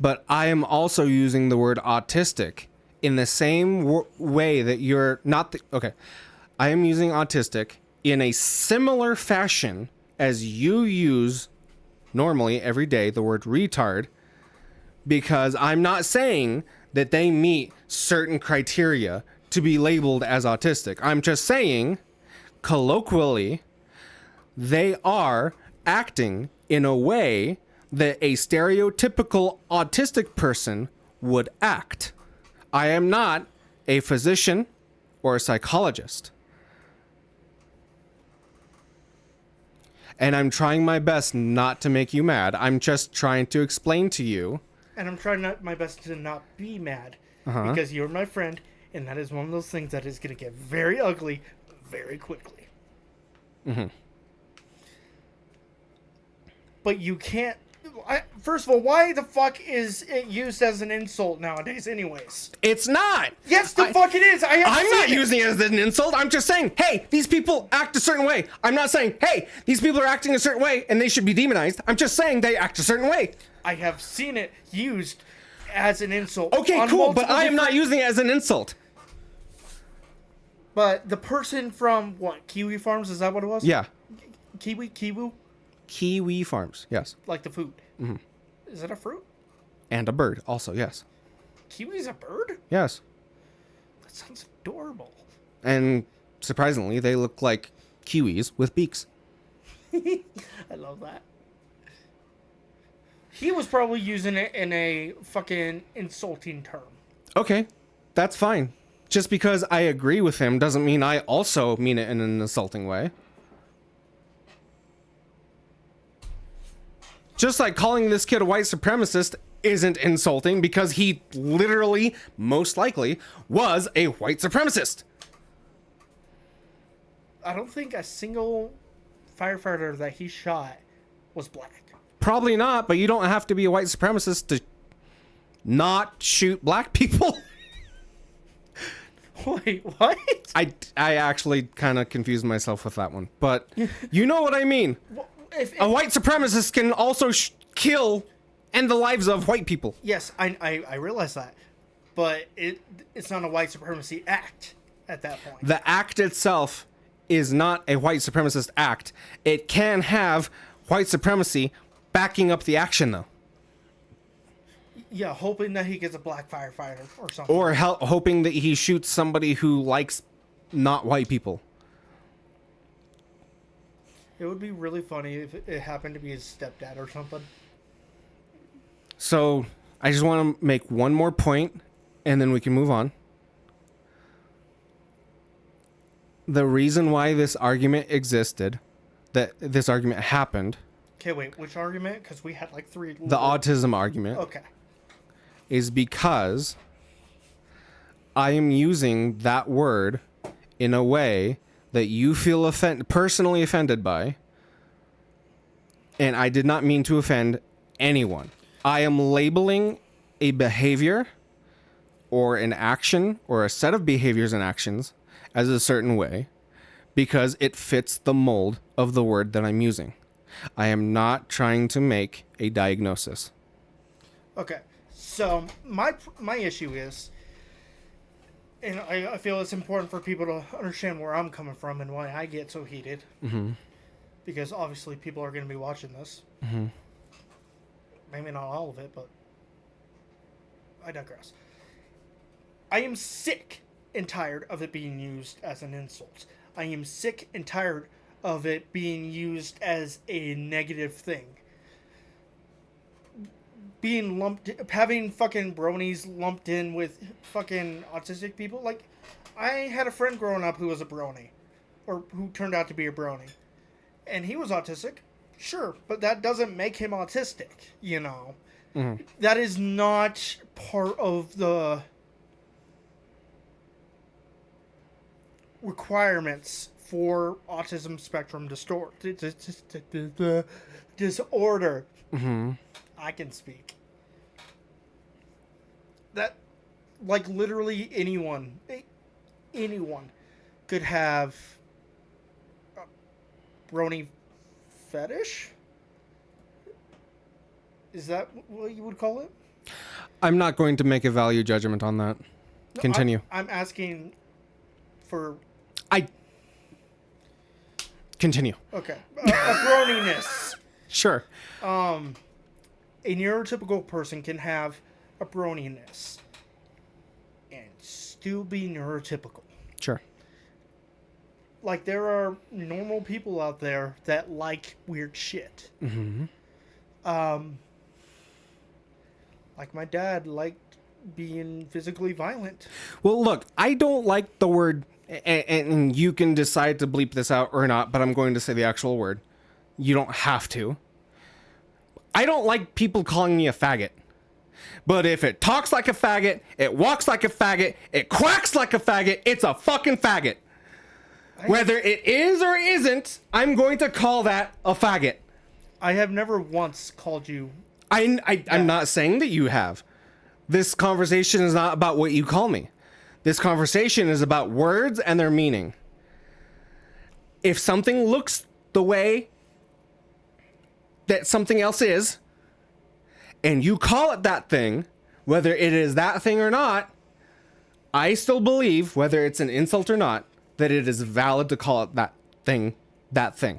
A: But I am also using the word autistic in the same way that you're not... Okay. I am using autistic in a similar fashion as you use normally every day the word retard, because I'm not saying that they meet certain criteria to be labeled as autistic. I'm just saying, colloquially, they are acting in a way that a stereotypical autistic person would act. I am not a physician or a psychologist. And I'm trying my best not to make you mad. I'm just trying to explain to you.
B: And I'm trying my best to not be mad. Because you're my friend, and that is one of those things that is going to get very ugly very quickly.
A: Mm-hmm.
B: But you can't... first of all, why the fuck is it used as an insult nowadays anyways?
A: It's not.
B: Yes, the fuck it is.
A: I'm not using it as an insult. I'm just saying, hey, these people act a certain way. I'm not saying, hey, these people are acting a certain way and they should be demonized. I'm just saying they act a certain way.
B: I have seen it used as an insult.
A: Okay, cool, but I am not using it as an insult.
B: But the person from, what, Kiwi Farms, is that what it was?
A: Yeah.
B: Kiwi?
A: Kiwi Farms, yes.
B: Like the food.
A: Mm-hmm.
B: Is it a fruit?
A: And a bird, also, yes.
B: Kiwi's a bird?
A: Yes.
B: That sounds adorable.
A: And surprisingly, they look like kiwis with beaks.
B: I love that. He was probably using it in a fucking insulting term.
A: Okay, that's fine. Just because I agree with him doesn't mean I also mean it in an insulting way. Just like calling this kid a white supremacist isn't insulting, because he literally, most likely, was a white supremacist.
B: I don't think a single firefighter that he shot was black.
A: Probably not, but you don't have to be a white supremacist to not shoot black people.
B: Wait, what?
A: I actually kind of confused myself with that one, but you know what I mean.
B: If,
A: A white supremacist can also kill end the lives of white people.
B: yes, I realize that, but it's not a white supremacy act at that point.
A: The act itself is not a white supremacist act. It can have white supremacy backing up the action, though.
B: Yeah, hoping that he gets a black firefighter or something.
A: Or hoping that he shoots somebody who likes not white people.
B: It would be really funny if it happened to be his stepdad or something.
A: So, I just want to make one more point, and then we can move on. The reason why this argument existed, that this argument happened,
B: Okay, wait, which argument? Because we had like three.
A: the autism argument,
B: Okay.
A: is because I am using that word in a way that you feel personally offended by, and I did not mean to offend anyone. I am labeling a behavior or an action or a set of behaviors and actions as a certain way because it fits the mold of the word that I'm using. I am not trying to make a diagnosis.
B: Okay. So my issue is, and I feel it's important for people to understand where I'm coming from and why I get so heated.
A: Mm-hmm.
B: Because obviously people are going to be watching this.
A: Mm-hmm.
B: Maybe not all of it, but I digress. I am sick and tired of it being used as an insult. I am sick and tired of it being used as a negative thing. Being having fucking bronies lumped in with fucking autistic people. Like, I had a friend growing up who was a brony, or who turned out to be a brony, and he was autistic, sure, but that doesn't make him autistic, you know.
A: Mm-hmm.
B: That is not part of the requirements for autism spectrum disorder.
A: Mm-hmm.
B: I can speak. That, like, literally anyone could have a brony fetish? Is that what you would call it?
A: I'm not going to make a value judgment on that.
B: No,
A: Continue.
B: I'm asking for...
A: Continue.
B: Okay. A broniness.
A: Sure.
B: A neurotypical person can have a broniness and still be neurotypical.
A: Sure.
B: Like, there are normal people out there that like weird shit.
A: Mm-hmm.
B: Like, my dad liked being physically violent.
A: Well, look, I don't like the word, and you can decide to bleep this out or not, but I'm going to say the actual word. You don't have to. I don't like people calling me a faggot. But if it talks like a faggot, it walks like a faggot, it quacks like a faggot, it's a fucking faggot. Whether it is or isn't, I'm going to call that a faggot.
B: I have never once called you...
A: I'm not saying that you have. This conversation is not about what you call me. This conversation is about words and their meaning. If something looks the way that something else is, and you call it that thing, whether it is that thing or not, I still believe, whether it's an insult or not, that it is valid to call it that thing, that thing.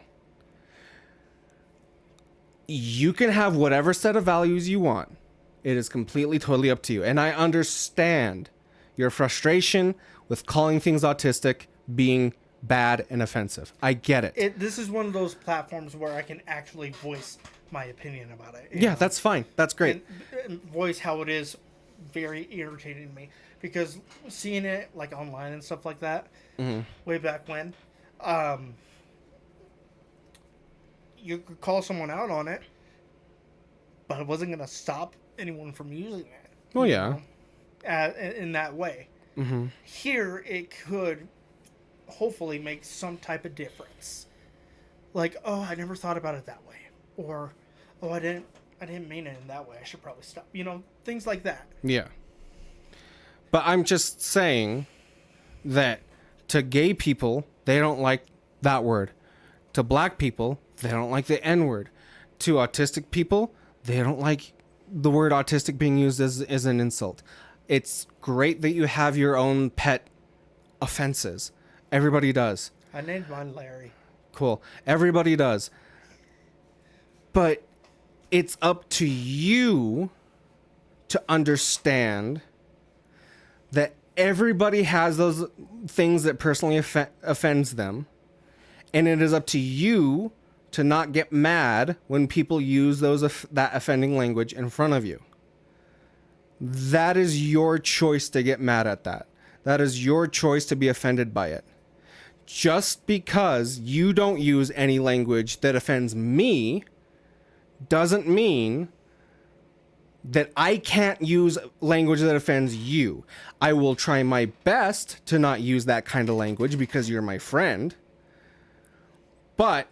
A: You can have whatever set of values you want. It is completely, totally up to you. And I understand your frustration with calling things autistic being bad and offensive. I get it.
B: This is one of those platforms where I can actually voice my opinion about it.
A: Yeah, that's fine. That's great.
B: And voice how it is very irritating to me. Because seeing it, like, online and stuff like that, way back when, you could call someone out on it, but it wasn't going to stop anyone from using it.
A: Oh, yeah.
B: In that way.
A: Mm-hmm.
B: Here, it could hopefully make some type of difference. like, oh, I never thought about it that way, or oh, I didn't mean it in that way. I should probably stop. Things like that.
A: Yeah. But I'm just saying that to gay people, they don't like that word. To black people, they don't like the N word. To autistic people, they don't like the word autistic being used as an insult. It's great that you have your own pet offenses. Everybody does.
B: I named mine Larry.
A: Cool. Everybody does. But it's up to you to understand that everybody has those things that personally offends them. And it is up to you to not get mad when people use that offending language in front of you. That is your choice to get mad at that. That is your choice to be offended by it. Just because you don't use any language that offends me doesn't mean that I can't use language that offends you. I will try my best to not use that kind of language because you're my friend. But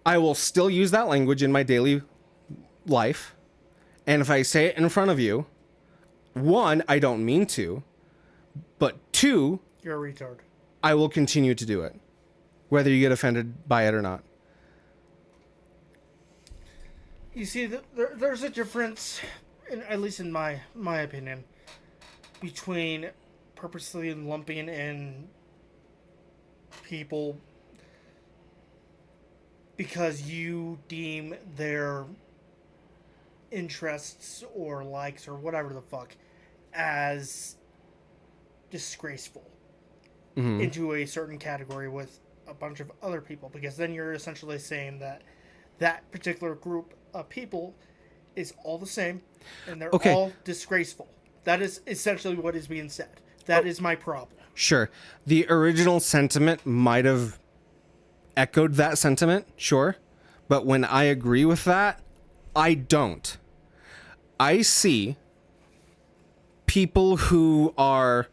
A: I will still use that language in my daily life. And if I say it in front of you, one, I don't mean to. But two,
B: You're a retard.
A: I will continue to do it, whether you get offended by it or not.
B: You see, there's a difference, at least in my opinion, between purposely lumping in people because you deem their interests or likes or whatever the fuck as disgraceful into a certain category with a bunch of other people, because then you're essentially saying that that particular group of people is all the same and they're all disgraceful. That is essentially what is being said. That is my problem.
A: Sure. The original sentiment might have echoed that sentiment, sure. But when I agree with that, I don't. I see people who are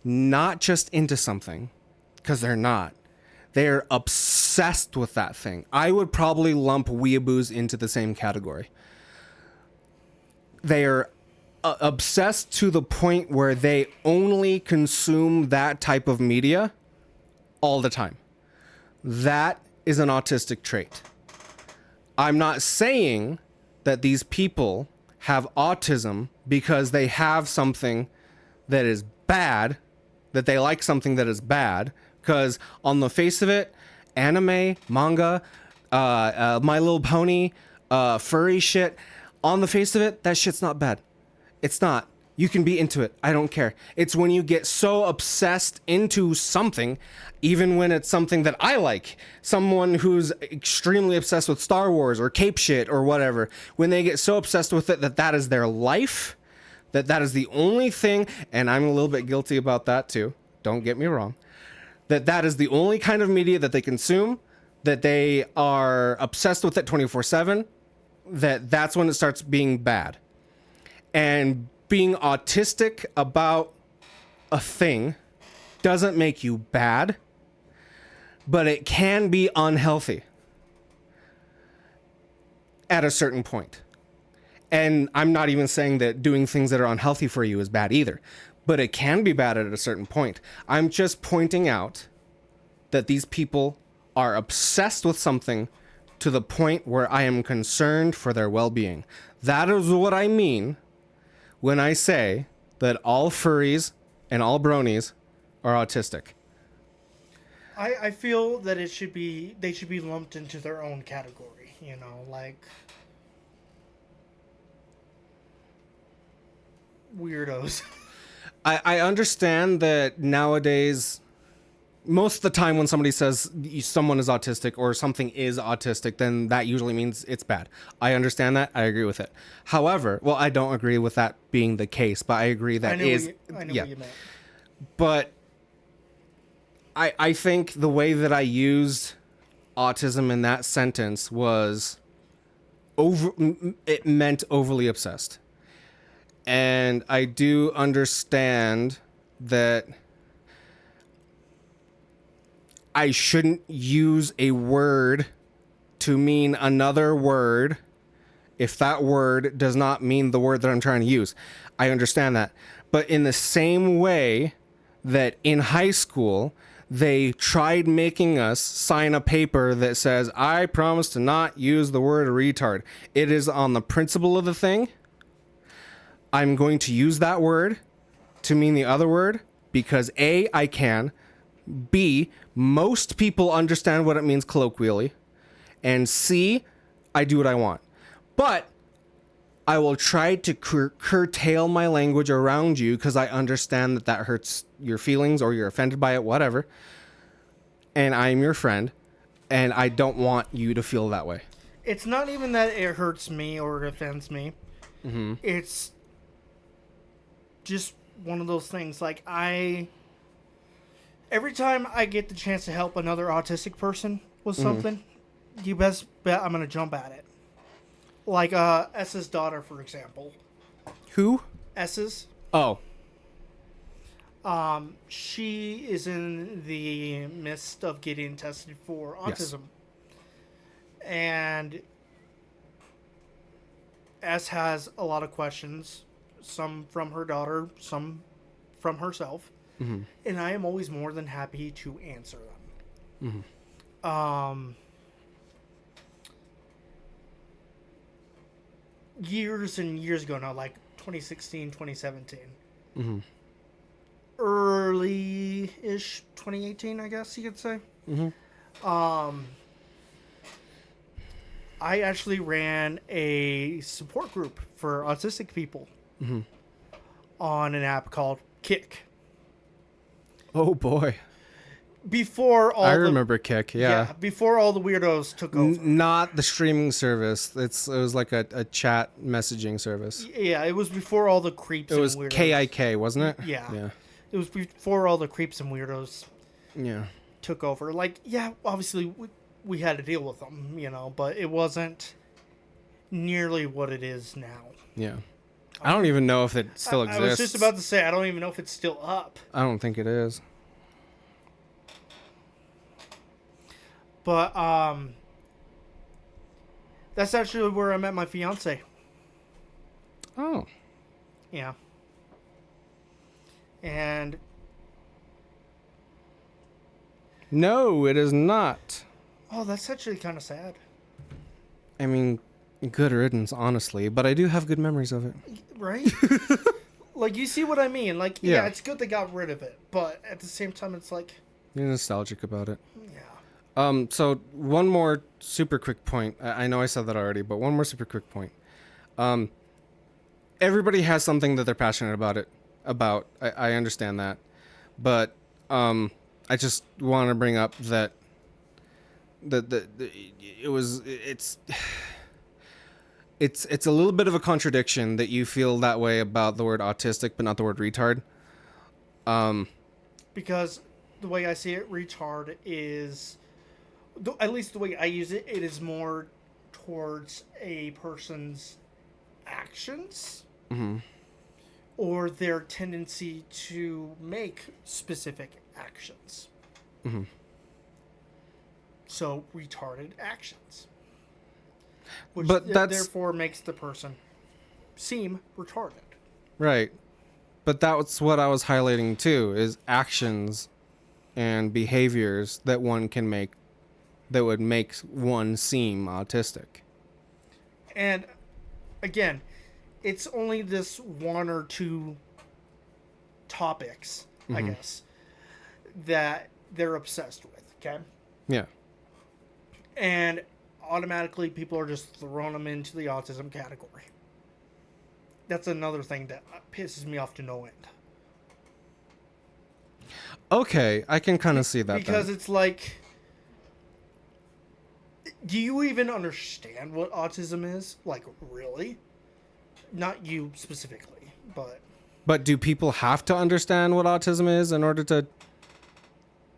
A: not just into something, because they're not. They're obsessed with that thing. I would probably lump weeaboos into the same category. They are obsessed to the point where they only consume that type of media all the time. That is an autistic trait. I'm not saying that these people have autism because they have something that is bad, that they like something that is bad, because on the face of it, anime, manga, My Little Pony, furry shit, on the face of it, that shit's not bad. It's not. You can be into it. I don't care. It's when you get so obsessed into something, even when it's something that I like, someone who's extremely obsessed with Star Wars or cape shit or whatever, when they get so obsessed with it that that is their life, that is the only thing, and I'm a little bit guilty about that too, don't get me wrong, that is the only kind of media that they consume, that they are obsessed with it 24/7, that's when it starts being bad. And being autistic about a thing doesn't make you bad, but it can be unhealthy at a certain point. And I'm not even saying that doing things that are unhealthy for you is bad either, but it can be bad at a certain point. I'm just pointing out that these people are obsessed with something to the point where I am concerned for their well-being. That is what I mean when I say that all furries and all bronies are autistic.
B: I feel that they should be lumped into their own category, like weirdos.
A: I understand that nowadays, most of the time when somebody says someone is autistic or something is autistic, then that usually means it's bad. I understand that. I agree with it. However, well, I don't agree with that being the case, but I agree that
B: I know what you meant.
A: But I think the way that I used autism in that sentence was it meant overly obsessed. And I do understand that I shouldn't use a word to mean another word if that word does not mean the word that I'm trying to use. I understand that. But in the same way that in high school, they tried making us sign a paper that says, I promise to not use the word retard. It is on the principle of the thing. I'm going to use that word to mean the other word because A, I can. B, most people understand what it means colloquially. And C, I do what I want. But I will try to curtail my language around you because I understand that that hurts your feelings or you're offended by it, whatever. And I'm your friend, and I don't want you to feel that way.
B: It's not even that it hurts me or it offends me.
A: Mm-hmm.
B: It's just one of those things. Like, every time I get the chance to help another autistic person with something, you best bet I'm going to jump at it. Like S's daughter, for example.
A: Who?
B: S's.
A: Oh.
B: She is in the midst of getting tested for autism. Yes. And S has a lot of questions, some from her daughter, some from herself. Mm-hmm. And I am always more than happy to answer them. Mm-hmm. Years and years ago now, like 2016, 2017. Mm-hmm. Early-ish 2018, I guess you could say. Mm-hmm. I actually ran a support group for autistic people on an app called Kick.
A: Oh boy!
B: I
A: remember Kick. Yeah.
B: Before all the weirdos took over.
A: Not the streaming service. It was like a chat messaging service.
B: Yeah, it was before all the creeps.
A: It was
B: and weirdos.
A: KIK, wasn't it?
B: Yeah.
A: Yeah.
B: It was before all the creeps and weirdos.
A: Yeah.
B: Took over. Like, yeah, obviously we had to deal with them, but it wasn't nearly what it is now.
A: Yeah. I don't even know if it still exists.
B: I was just about to say, I don't even know if it's still up.
A: I don't think it is.
B: But, that's actually where I met my fiance.
A: Oh.
B: Yeah. And...
A: No, it is not.
B: Oh, that's actually kind of sad.
A: I mean, good riddance, honestly, but I do have good memories of it.
B: Right? Like, you see what I mean? Like, yeah, it's good they got rid of it, but at the same time, it's like...
A: You're nostalgic about it.
B: Yeah.
A: So one more super quick point. I know I said that already, but one more super quick point. Everybody has something that they're passionate about. I understand that. But I just want to bring up that it's a little bit of a contradiction that you feel that way about the word autistic but not the word retard.
B: Because the way I see it, retard is, at least the way I use it, it is more towards a person's actions or their tendency to make specific actions. Mm-hmm. So, retarded actions. Which therefore makes the person seem retarded.
A: Right. But that's what I was highlighting too, is actions and behaviors that one can make that would make one seem autistic.
B: And again, it's only this one or two topics, I guess, that they're obsessed with, okay?
A: Yeah.
B: And automatically people are just throwing them into the autism category. That's another thing that pisses me off to no end.
A: Okay, I can kind of see that.
B: Because it's like, do you even understand what autism is? Like, really? Not you specifically, but...
A: But do people have to understand what autism is in order to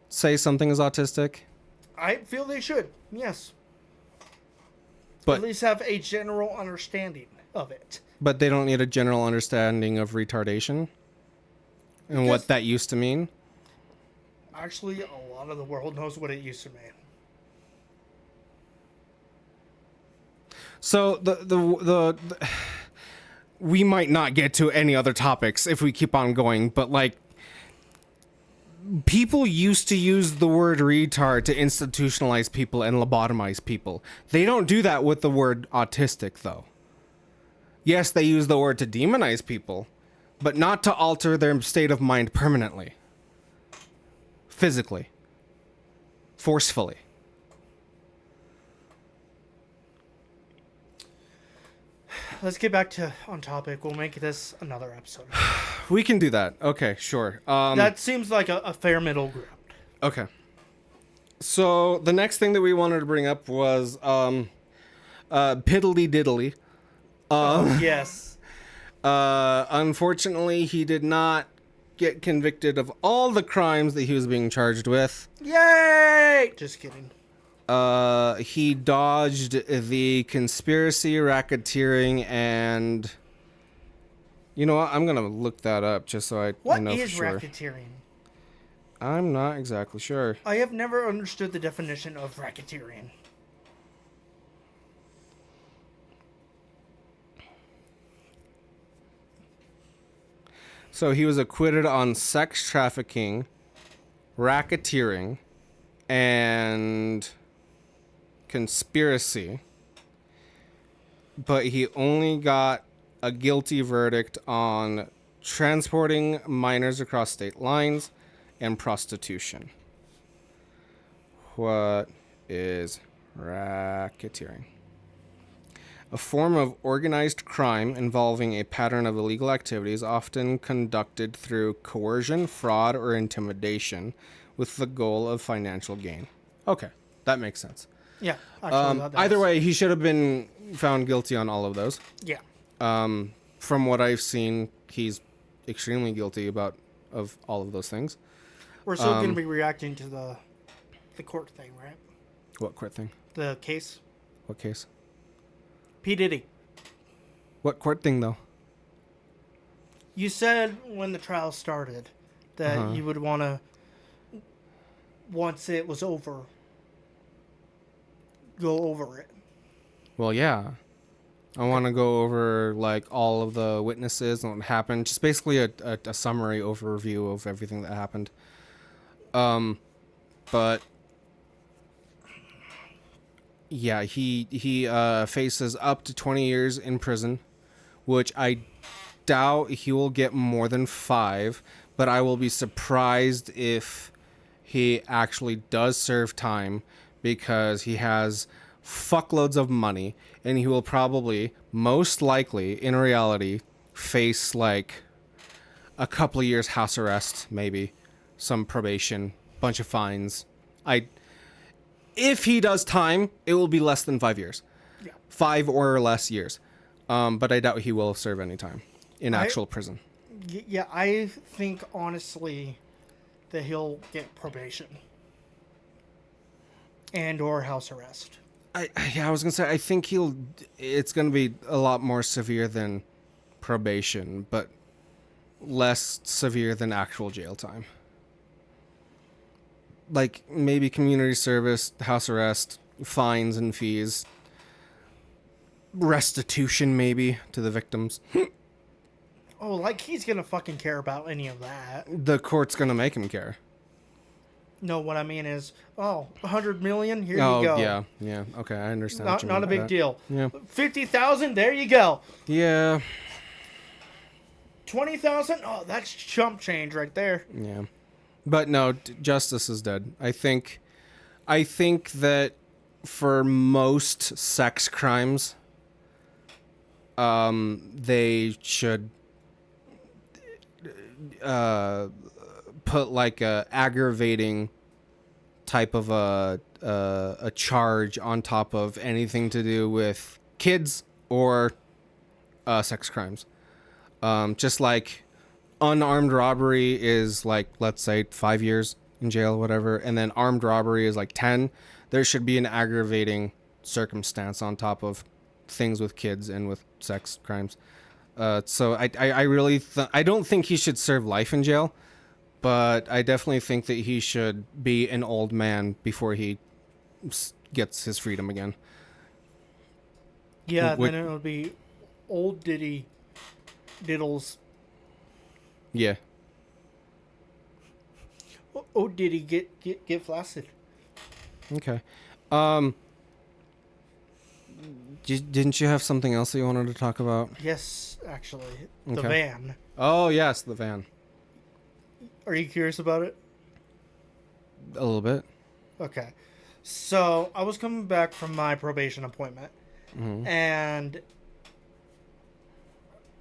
A: say something is autistic?
B: I feel they should, yes.
A: But
B: at least have a general understanding of it.
A: But they don't need a general understanding of retardation and what that used to mean?
B: Actually, a lot of the world knows what it used to mean.
A: So the we might not get to any other topics if we keep on going, but like people used to use the word retard to institutionalize people and lobotomize people. They don't do that with the word autistic, though. Yes, they use the word to demonize people, but not to alter their state of mind permanently. Physically. Forcefully.
B: Let's get back to on topic. We'll make this another episode.
A: We can do that. Okay, sure.
B: That seems like a fair middle ground.
A: Okay. So the next thing that we wanted to bring up was piddly diddly.
B: Yes.
A: Unfortunately, he did not get convicted of all the crimes that he was being charged with.
B: Yay! Just kidding.
A: He dodged the conspiracy, racketeering, and you know what? I'm gonna look that up just so I know for sure.
B: What is racketeering?
A: I'm not exactly sure.
B: I have never understood the definition of racketeering.
A: So he was acquitted on sex trafficking, racketeering, and conspiracy. But he only got a guilty verdict on transporting minors across state lines and prostitution. What is racketeering? A form of organized crime involving a pattern of illegal activities often conducted through coercion, fraud, or intimidation with the goal of financial gain. Okay, that makes sense.
B: Yeah. Actually,
A: Either way, he should have been found guilty on all of those.
B: Yeah.
A: From what I've seen, he's extremely guilty of all of those things.
B: We're still going to be reacting to the court thing, right?
A: What court thing?
B: The case.
A: What case?
B: P. Diddy.
A: What court thing, though?
B: You said when the trial started that you would want to, once it was over, go over it.
A: Well, yeah. I want to go over like all of the witnesses and what happened. Just basically a summary overview of everything that happened. But yeah, he faces up to 20 years in prison, which I doubt he will get more than 5, but I will be surprised if he actually does serve time because he has fuckloads of money and he will probably, most likely, in reality, face like a couple of years house arrest, maybe some probation, bunch of fines. If he does time, it will be less than 5 years.
B: Yeah.
A: 5 or less years. But I doubt he will serve any time in actual prison.
B: Yeah, I think, honestly, that he'll get probation. And or house arrest.
A: I was going to say, I think it's going to be a lot more severe than probation, but less severe than actual jail time. Like, maybe community service, house arrest, fines and fees, restitution maybe to the victims.
B: Oh, like he's gonna fucking care about any of that.
A: The court's gonna make him care.
B: No, what I mean is, 100 million, here you go.
A: Oh, yeah, okay, I understand.
B: Not a big deal.
A: Yeah.
B: 50,000, there you go.
A: Yeah.
B: 20,000, oh, that's chump change right there.
A: Yeah. But no, justice is dead. I think that for most sex crimes, they should put like a aggravating type of a charge on top of anything to do with kids or sex crimes. Just like unarmed robbery is like, let's say 5 years in jail or whatever, and then armed robbery is like 10. There should be an aggravating circumstance on top of things with kids and with sex crimes. So I really I don't think he should serve life in jail, but I definitely think that he should be an old man before he gets his freedom again.
B: Yeah,
A: What?
B: then it would be old Diddy Diddles.
A: Yeah.
B: Old Diddy get flaccid.
A: Okay. Um. Didn't you have something else that you wanted to talk about?
B: Yes, actually. The
A: Okay.
B: van.
A: Oh yes, the van.
B: Are you curious about it?
A: A little bit.
B: Okay. So, I was coming back from my probation appointment.
A: Mm-hmm.
B: And,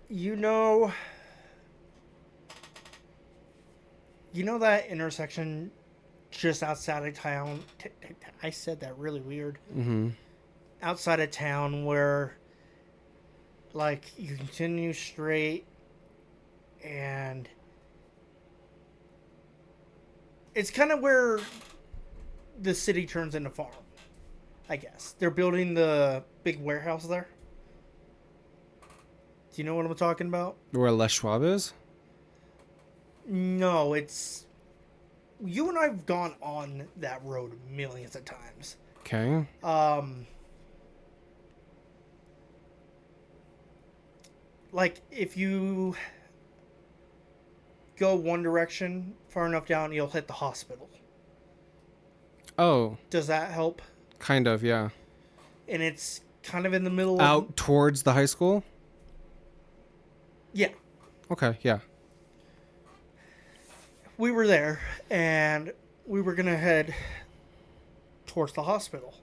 B: you know... You know that intersection just outside of town? I said that really weird.
A: Mm-hmm.
B: Outside of town where, like, you continue straight and... It's kind of where the city turns into farm, I guess. They're building the big warehouse there. Do you know what I'm talking about?
A: Where Les Schwab is?
B: No, it's... You and I have gone on that road millions of times.
A: Okay.
B: Like, if you go one direction far enough down, you'll hit the hospital.
A: Oh,
B: Does that help?
A: kind of. Yeah.
B: And it's kind of in the middle of...
A: Out towards the high school.
B: Yeah.
A: Okay. Yeah.
B: We were there, and we were going to head towards the hospital.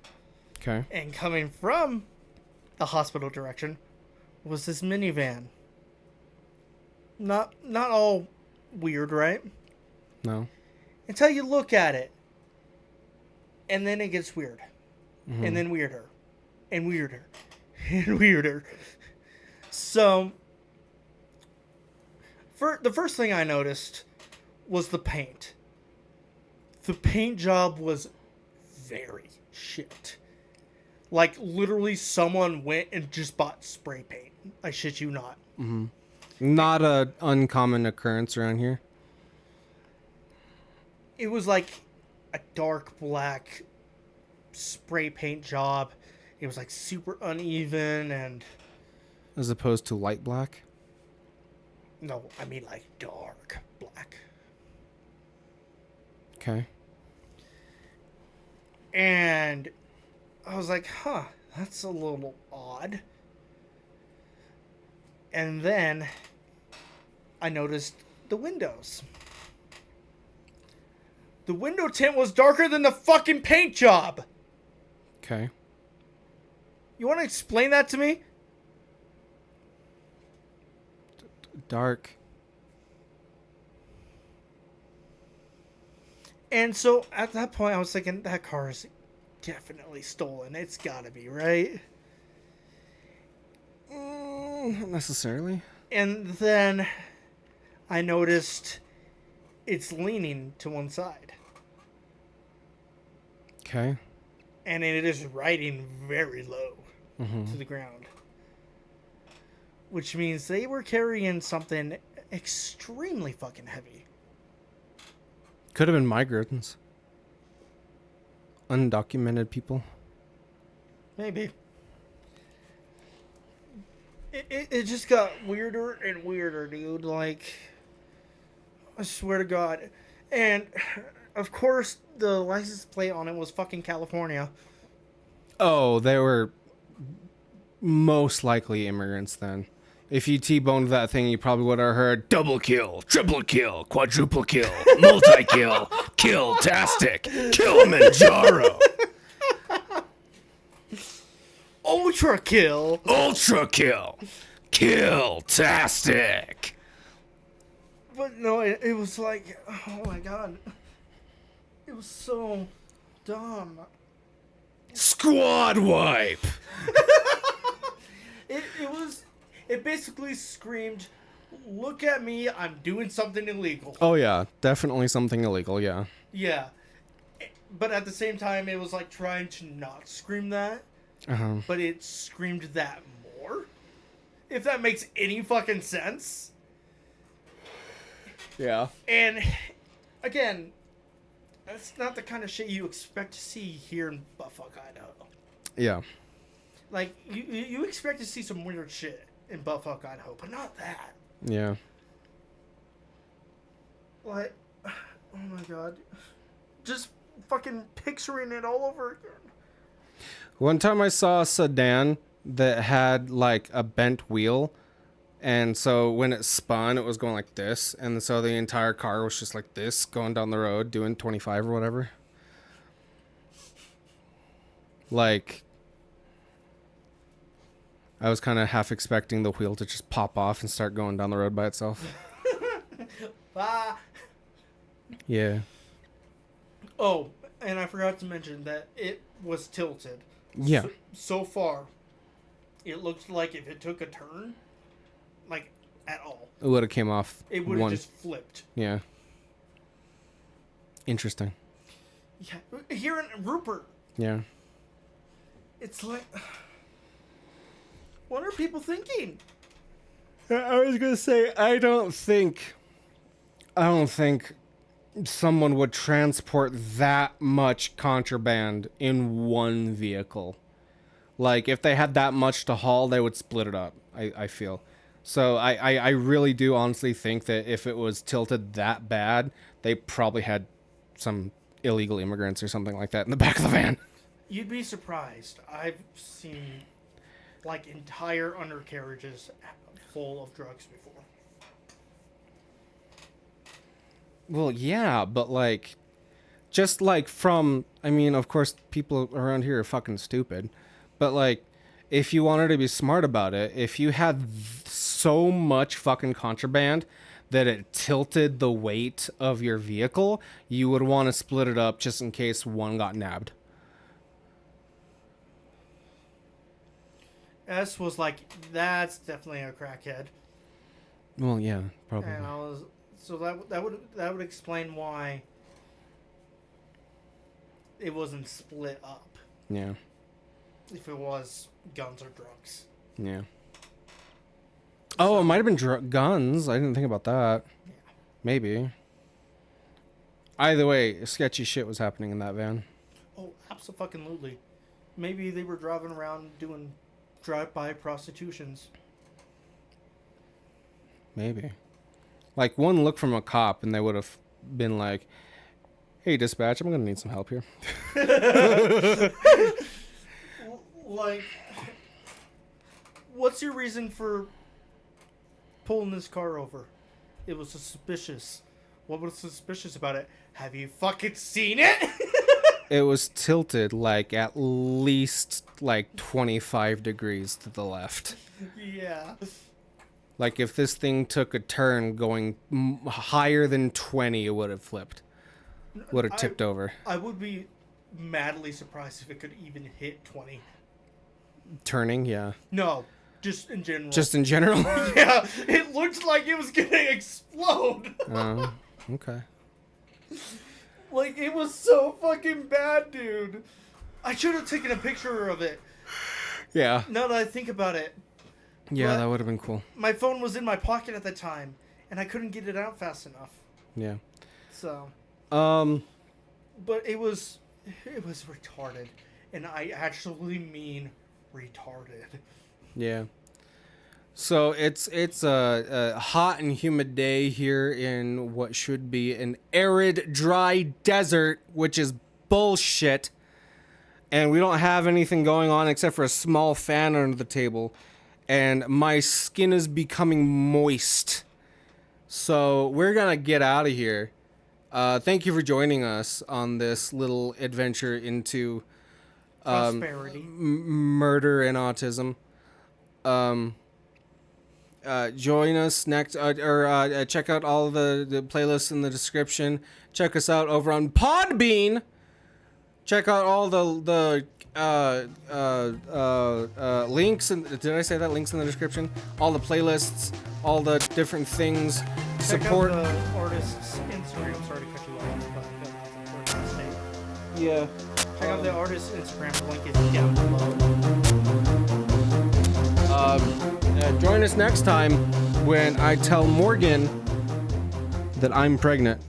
A: Okay.
B: And coming from the hospital direction was this minivan. Not all weird, right?
A: No.
B: Until you look at it. And then it gets weird.
A: Mm-hmm.
B: And then weirder. And weirder. And weirder. So, the first thing I noticed was the paint. The paint job was very shit. Like, literally someone went and just bought spray paint. I shit you not.
A: Mm-hmm. Not a uncommon occurrence around here.
B: It was like a dark black spray paint job. It was like super uneven and...
A: As opposed to light black?
B: No, I mean like dark black.
A: Okay.
B: And I was like, huh, that's a little odd. And then I noticed the windows. The window tint was darker than the fucking paint job.
A: Okay.
B: You want to explain that to me?
A: Dark.
B: And so at that point, I was thinking, that car is definitely stolen. It's gotta be, right?
A: Not necessarily.
B: And then I noticed it's leaning to one side.
A: Okay.
B: And it is riding very low to the ground. Which means they were carrying something extremely fucking heavy.
A: Could have been migrants. Undocumented people.
B: Maybe. It just got weirder and weirder, dude. Like, I swear to God. And, of course, the license plate on it was fucking California.
A: Oh, they were most likely immigrants then. If you T-boned that thing, you probably would have heard double kill, triple kill, quadruple kill, multi-kill, kill-tastic, Kilimanjaro,
B: Ultra kill!
A: ultra kill, kill-tastic.
B: But no, it was like, oh my God. It was so dumb.
A: Squad wipe.
B: It basically screamed, look at me, I'm doing something illegal.
A: Oh yeah, definitely something illegal, yeah.
B: Yeah. But at the same time, it was like trying to not scream that,
A: Uh-huh.
B: but it screamed that more. If that makes any fucking sense.
A: Yeah.
B: And, again, that's not the kind of shit you expect to see here in Buttfuck, Idaho.
A: Yeah.
B: Like, you expect to see some weird shit in Buttfuck, Idaho, but not that.
A: Yeah.
B: Like, oh my god. Just fucking picturing it all over again.
A: One time I saw a sedan that had like a bent wheel, and so when it spun it was going like this, and so the entire car was just like this going down the road doing 25 or whatever. Like, I was kind of half expecting the wheel to just pop off and start going down the road by itself.
B: Ah.
A: Yeah.
B: Oh, and I forgot to mention that it was tilted.
A: Yeah.
B: So far, it looks like if it took a turn, like, at all,
A: It would have came off.
B: it would have just flipped.
A: Yeah. Interesting.
B: Yeah. Here in Rupert,
A: Yeah.
B: it's like, what are people thinking?
A: I was gonna say I don't think someone would transport that much contraband in one vehicle. Like, if they had that much to haul, they would split it up, I feel. So I really do honestly think that if it was tilted that bad, they probably had some illegal immigrants or something like that in the back of the van.
B: You'd be surprised. I've seen, like, entire undercarriages full of drugs before.
A: Well, yeah, but like, just like from, I mean, of course, people around here are fucking stupid, but like, if you wanted to be smart about it, if you had so much fucking contraband that it tilted the weight of your vehicle, you would want to split it up just in case one got nabbed.
B: S was like, that's definitely a crackhead.
A: Well, yeah, probably.
B: And I was, so that would explain why it wasn't split up.
A: Yeah.
B: If it was guns or drugs.
A: Yeah. Oh, it might have been guns. I didn't think about that.
B: Yeah.
A: Maybe. Either way, sketchy shit was happening in that van.
B: Oh, absolutely. Maybe they were driving around doing drive-by prostitutions.
A: Maybe. Like, one look from a cop and they would have been like, hey, dispatch, I'm going to need some help here.
B: Like, what's your reason for pulling this car over? It was suspicious. What was suspicious about it? Have you fucking seen it?
A: It was tilted like at least like 25 degrees to the left.
B: Yeah.
A: Like, if this thing took a turn going higher than 20, it would have flipped. Would have tipped over.
B: I would be madly surprised if it could even hit 20.
A: Turning, yeah.
B: No, just in general.
A: Just in general?
B: Yeah, it looked like it was gonna explode.
A: Okay.
B: Like, it was so fucking bad, dude. I should have taken a picture of it.
A: Yeah.
B: Now that I think about it.
A: Yeah,
B: But
A: that would have been cool.
B: my phone was in my pocket at the time, and I couldn't get it out fast enough.
A: Yeah.
B: So. But it was retarded, and I actually mean retarded.
A: Yeah. So it's a hot and humid day here in what should be an arid, dry desert, which is bullshit. And we don't have anything going on except for a small fan under the table. And my skin is becoming moist. So we're going to get out of here. Thank you for joining us on this little adventure into
B: Prosperity.
A: murder and autism. Join us next, or check out all the playlists in the description. Check us out over on Podbean. Check out all the links, and did I say that? Links in the description. All the playlists, all the different things. Support
B: Check out the artist's Instagram. Sorry to cut you off, but that's important to state.
A: Yeah.
B: Check out the artist's Instagram. The link is down below.
A: Join us next time when I tell Morgan that I'm pregnant.